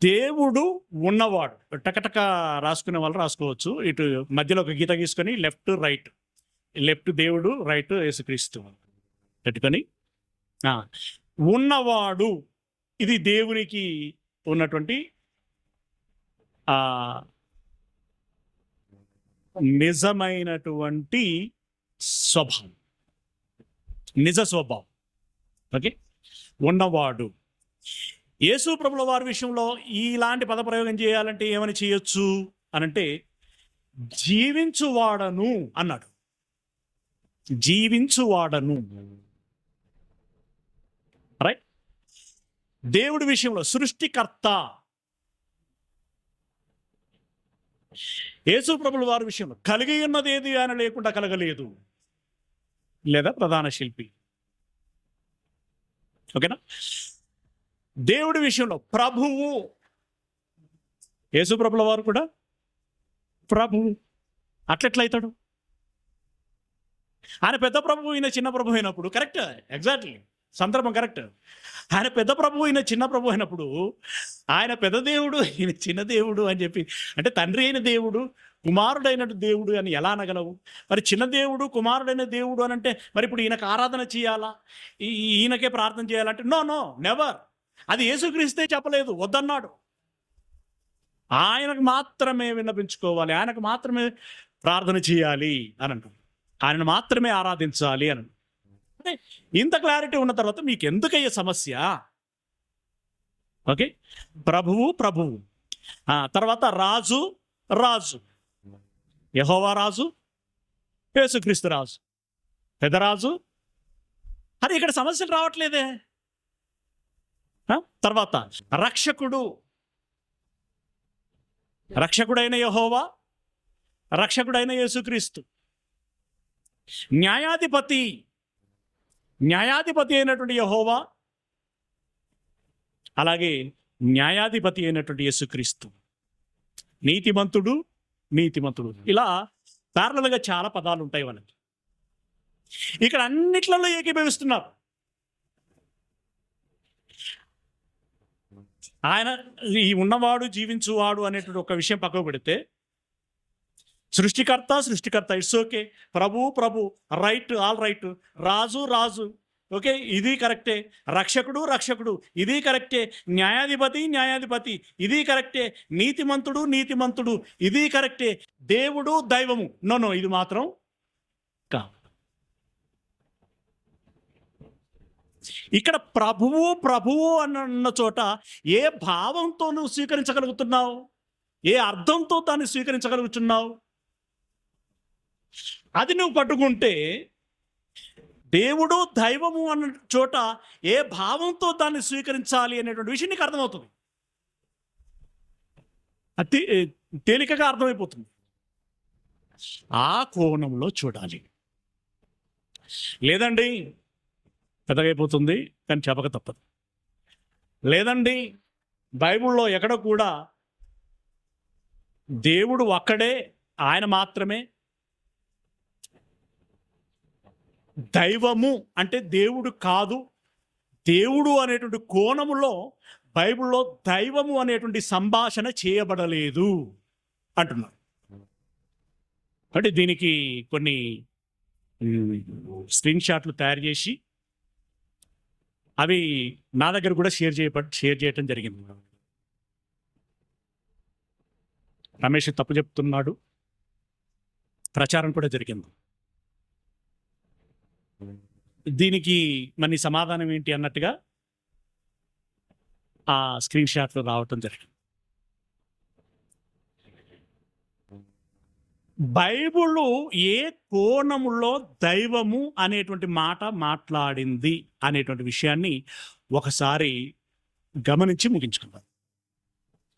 దేవుడు ఉన్నవాడు, టకటక రాసుకునే వాళ్ళు రాసుకోవచ్చు. ఇటు మధ్యలో ఒక గీత గీసుకొని లెఫ్ట్ రైట్, లెఫ్ట్ దేవుడు, రైట్ యేసుక్రీస్తు పెట్టుకొని ఉన్నవాడు, ఇది దేవునికి ఉన్నటువంటి ఆ నిజమైనటువంటి స్వభావం, నిజ స్వభావం. ఓకే, ఉన్నవాడు. యేసు ప్రభుల వారి విషయంలో ఇలాంటి పదప్రయోగం చేయాలంటే ఏమని చేయొచ్చు అనంటే, జీవించువాడను అన్నాడు. జీవించువాడను, రైట్. దేవుడి విషయంలో సృష్టికర్త. యేసు ప్రభుల వారి విషయంలో కలిగి ఉన్నది ఏది ఆయన లేకుండా కలగలేదు, లేదా ప్రధాన శిల్పి. ఓకేనా. దేవుడి విషయంలో ప్రభువు, యేసు ప్రభుల వారు కూడా ప్రభువు. అట్లెట్లయితాడు? ఆయన పెద్ద ప్రభువు, ఈయన చిన్న ప్రభు అయినప్పుడు, కరెక్ట్, ఎగ్జాక్ట్లీ, సందర్భం కరెక్ట్. ఆయన పెద్ద ప్రభువు, ఈయన చిన్న ప్రభు అయినప్పుడు, ఆయన పెద్ద దేవుడు, ఈయన చిన్న దేవుడు అని చెప్పి, అంటే తండ్రి అయిన దేవుడు, కుమారుడైన దేవుడు అని ఎలా అనగలవు? మరి చిన్న దేవుడు, కుమారుడైన దేవుడు అని అంటే, మరి ఇప్పుడు ఈయనకు ఆరాధన చేయాలా, ఈయనకే ప్రార్థన చేయాలంటే నో నో, నెవర్. అది యేసుక్రీస్తే చెప్పలేదు, వద్దన్నాడు. ఆయనకు మాత్రమే విన్నపించుకోవాలి, ఆయనకు మాత్రమే ప్రార్థన చేయాలి అని అంటాం, ఆయనను మాత్రమే ఆరాధించాలి అని. అంటే ఇంత క్లారిటీ ఉన్న తర్వాత మీకు ఎందుకయ్యే సమస్య? ఓకే, ప్రభువు ప్రభువు, తర్వాత రాజు రాజు, యెహోవా రాజు, యేసుక్రీస్తు రాజు, పెద్దరాజు. అరే ఇక్కడ సమస్యలు రావట్లేదే. తర్వాత రక్షకుడు, రక్షకుడైన యెహోవా, రక్షకుడైన యేసుక్రీస్తు. న్యాయాధిపతి, న్యాయాధిపతి అయినటువంటి యెహోవా, అలాగే న్యాయాధిపతి అయినటువంటి యేసుక్రీస్తు. నీతిమంతుడు, నీతిమంతుడు, ఇలా ప్యారలల్గా చాలా పదాలు ఉంటాయి వాళ్ళకి. ఇక్కడ అన్నిట్లలో ఏకీభవిస్తున్నారు. ఆయన ఈ ఉన్నవాడు, జీవించువాడు అనేటువంటి ఒక విషయం పక్కకు పెడితే, సృష్టికర్త సృష్టికర్త, it's okay. Prabhu Prabhu, right, all right. Raju Raju, okay, ఇది కరెక్టే. రక్షకుడు రక్షకుడు, ఇది కరెక్టే. న్యాయాధిపతి న్యాయాధిపతి, ఇది కరెక్టే. నీతిమంతుడు నీతిమంతుడు, ఇది కరెక్టే. దేవుడు దైవము, నో నో, ఇది మాత్రం కాదు. ఇక్కడ ప్రభువు ప్రభువు అన్న చోట ఏ భావంతో నువ్వు స్వీకరించగలుగుతున్నావు? ఏ అర్థంతో దాన్ని స్వీకరించగలుగుతున్నావు? అది నువ్వు పట్టుకుంటే, దేవుడు దైవము అన్న చోట ఏ భావంతో దాన్ని స్వీకరించాలి అనేటువంటి విషయం నీకు అర్థమవుతుంది. అతి తేలికగా అర్థమైపోతుంది. ఆ కోణంలో చూడాలి. లేదండి పెద్దగైపోతుంది, కానీ చెప్పక తప్పదు. లేదండి బైబిల్లో ఎక్కడ కూడా దేవుడు ఒక్కడే, ఆయన మాత్రమే, దైవము అంటే దేవుడు కాదు, దేవుడు అనేటువంటి కోణములో బైబిల్లో దైవము అనేటువంటి సంభాషణ చేయబడలేదు అంటున్నారు. అంటే దీనికి కొన్ని స్క్రీన్ షాట్లు తయారు చేసి అవి నా దగ్గర కూడా షేర్ చేయటం జరిగింది. రమేష్ తప్పు చెప్తున్నాడు, ప్రచారం కూడా జరిగింది. దీనికి మరి సమాధానం ఏంటి అన్నట్టుగా ఆ స్క్రీన్ షాట్లు రావటం జరిగింది. బైబిల్ ఏ కోణములో దైవము అనేటువంటి మాట మాట్లాడింది అనేటువంటి విషయాన్ని ఒకసారి గమనించి ముగించుకుందాం.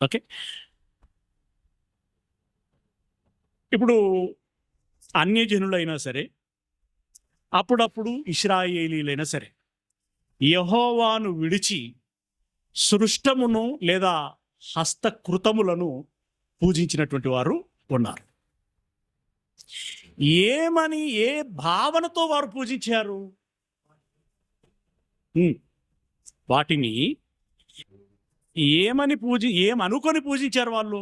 ఓకే, ఇప్పుడు అన్యజనులైనా సరే, అప్పుడప్పుడు ఇశ్రాయేలీలైనా సరే, యెహోవాను విడిచి సృష్టమును లేదా హస్తకృతములను పూజించినటువంటి వారు ఉన్నారు. ఏమని, ఏ భావనతో వారు పూజించారు? వాటిని ఏమనుకొని పూజించారు వాళ్ళు?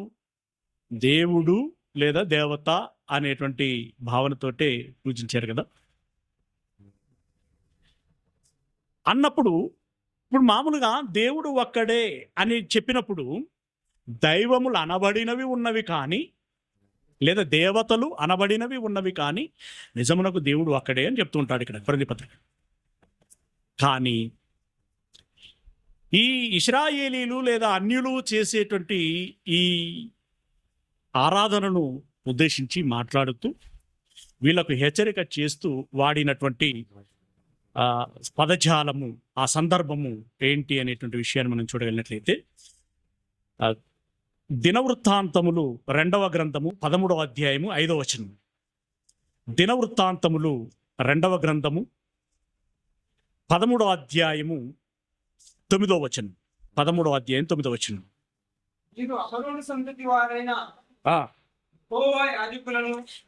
దేవుడు లేదా దేవత అనేటువంటి భావనతోటే పూజించారు కదా. అన్నప్పుడు ఇప్పుడు మామూలుగా దేవుడు ఒక్కడే అని చెప్పినప్పుడు దైవములు అనబడినవి ఉన్నవి కానీ, లేదా దేవతలు అనబడినవి ఉన్నవి కానీ, నిజమునకు దేవుడు ఒక్కడే అని చెప్తూ ఉంటాడు ఇక్కడ కొరింథీ పత్రిక. కానీ ఈ ఇశ్రాయేలీలు లేదా అన్యులు చేసేటువంటి ఈ ఆరాధనను ఉద్దేశించి మాట్లాడుతూ వీళ్ళకు హెచ్చరిక చేస్తూ వాడినటువంటి పదజాలము, ఆ సందర్భము ఏంటి అనేటువంటి విషయాన్ని మనం చూడగలిగినట్లయితే, దినవృత్తాంతములు 2వ గ్రంథము 13వ అధ్యాయము 5వ వచనం. దినవృత్తాంతములు 2వ గ్రంథము 13వ అధ్యాయము 9వ వచనం. 13వ అధ్యాయం 9వ వచనం.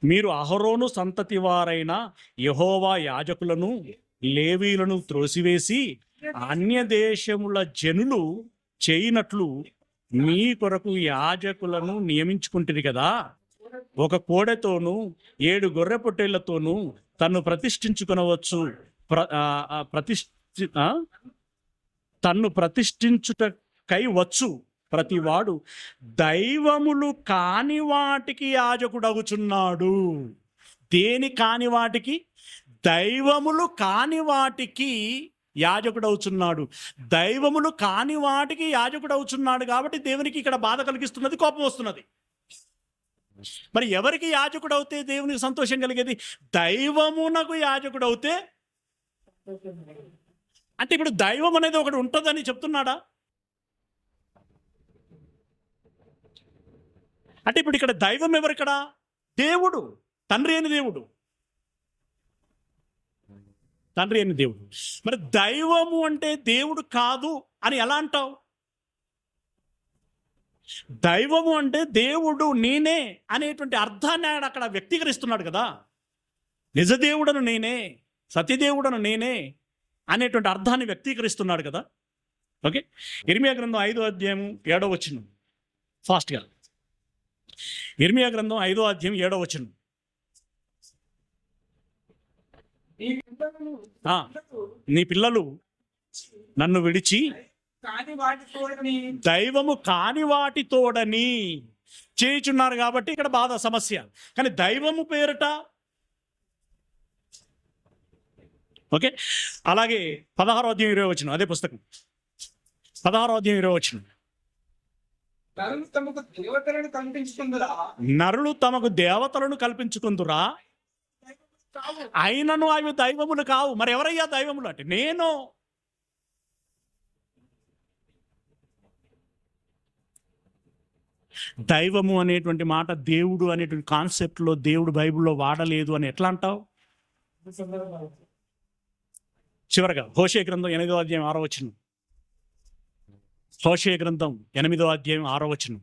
మీరు అహరోను సంతతి వారైన యెహోవా యాజకులను లేవీలను త్రోసివేసి అన్య దేశముల జనులు చేయనట్లు మీ కొరకు యాజకులను నియమించుకుంటుంది కదా. ఒక కోడెతోనూ 7 గొర్రె పొట్టేళ్లతోనూ తన్ను ప్రతిష్ఠించుకొనవచ్చు. తన్ను ప్రతిష్ఠించుటకై వచ్చు ప్రతివాడు దైవములు కాని వాటికి యాజకుడగుచున్నాడు. దేని కాని వాటికి? దైవములు కాని వాటికి యాజకుడవుచున్నాడు. దైవములు కాని వాటికి యాజకుడవుచున్నాడు కాబట్టి దేవునికి ఇక్కడ బాధ కలిగిస్తున్నది, కోపం వస్తున్నది. మరి ఎవరికి యాజకుడవుతే దేవునికి సంతోషం కలిగేది? దైవమునకు యాజకుడవుతే. అంటే ఇప్పుడు దైవం అనేది ఒకటి ఉంటుందని చెప్తున్నాడా? అంటే ఇప్పుడు ఇక్కడ దైవం ఎవరిక్కడ? దేవుడు, తండ్రి అయిన దేవుడు. తండ్రి అయిన దేవుడు. మరి దైవము అంటే దేవుడు కాదు అని ఎలా అంటావు? దైవము అంటే దేవుడు నేనే అనేటువంటి అర్థాన్ని ఆయన అక్కడ వ్యక్తీకరిస్తున్నాడు కదా. నిజదేవుడను నేనే, సత్యదేవుడను నేనే అనేటువంటి అర్థాన్ని వ్యక్తీకరిస్తున్నాడు కదా. ఓకే, ఇర్మియా గ్రంథం 5వ అధ్యాయం 7వ వచనం. ఫాస్ట్గా ఇర్మియా గ్రంథం 5వ అధ్యాయం 7వ వచనం. నీ పిల్లలు నన్ను విడిచి దైవము కాని వాటితోడని చేయుచున్నారు కాబట్టి ఇక్కడ బాధ, సమస్య. కానీ దైవము పేరట ఓకే. అలాగే 16వ అధ్యాయం 20వ వచనం, అదే పుస్తకం 16వ అధ్యాయం 20వ వచనం. నరులు తమకు దేవతలను కల్పించుకుందురా, అయినను అవి దైవములు కావు. మరి ఎవరయ్యా దైవములు అంటే? నేను. దైవము అనేటువంటి మాట, దేవుడు అనేటువంటి కాన్సెప్ట్లో దేవుడు బైబిల్లో వాడలేదు అని ఎట్లా అంటావు? చివరగా హోషేయ గ్రంథం 8వ అధ్యాయం 6వ వచనం. హోషేయ గ్రంథం 8వ అధ్యాయం 6వ వచనం.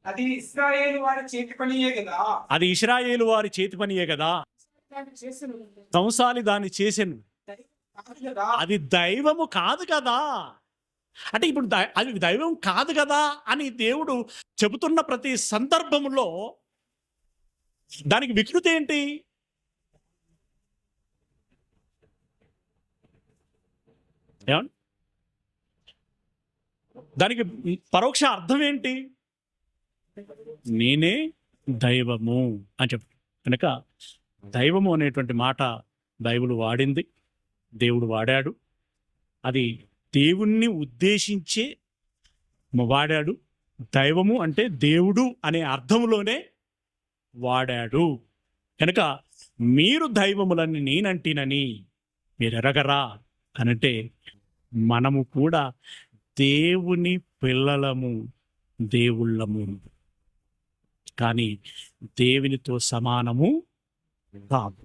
అది ఇశ్రాయేలు వారి చేతి పనియే కదా. అది ఇశ్రాయేలు వారి చేతి పనియే కదా. కంసాలి దాన్ని చేసెను. అది దైవము కాదు కదా. అంటే ఇప్పుడు అది దైవం కాదు కదా అని దేవుడు చెబుతున్న ప్రతి సందర్భంలో దానికి వికృతి ఏంటి? ఏమండి, దానికి పరోక్ష అర్థం ఏంటి? నేనే దైవము అని చెప్పు. కనుక దైవము అనేటువంటి మాట బైబిల్ వాడింది, దేవుడు వాడాడు. అది దేవుణ్ణి ఉద్దేశించే వాడాడు. దైవము అంటే దేవుడు అనే అర్థంలోనే వాడాడు. కనుక మీరు దైవములని నేనంటినని మీరు ఎరగరా అనంటే, మనము కూడా దేవుని పిల్లలము, దేవుళ్ళము. కానీ దేవునితో సమానము కాదు.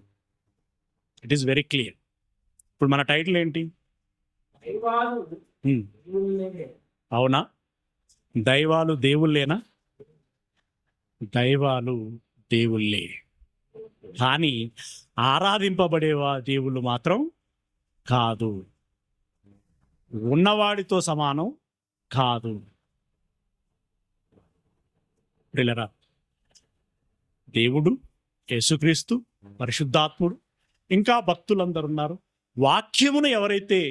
It is very clear. ఇప్పుడు మన టైటిల్ ఏంటి? అవునా? దైవాలు దేవుళ్ళేనా? దైవాలు దేవుళ్ళే, కానీ ఆరాధింపబడేవా దేవుళ్ళు మాత్రం కాదు. ఉన్నవాడితో సమానం కాదు. ప్రియులారా, దేవుడు, యేసుక్రీస్తు, పరిశుద్ధాత్ముడు, ఇంకా భక్తులందరూ ఉన్నారు. వాక్యమును ఎవరైతే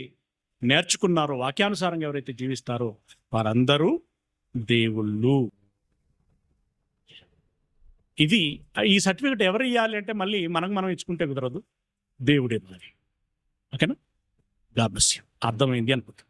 నేర్చుకున్నారో, వాక్యానుసారంగా ఎవరైతే జీవిస్తారో వారందరూ దేవుళ్ళు. ఈ సర్టిఫికెట్ ఎవరు ఇవ్వాలి అంటే మళ్ళీ మనం ఇచ్చుకుంటే కుదరదు, దేవుడే మరి. ఓకేనా? God bless you. అర్థమైంది అనుకుంటా.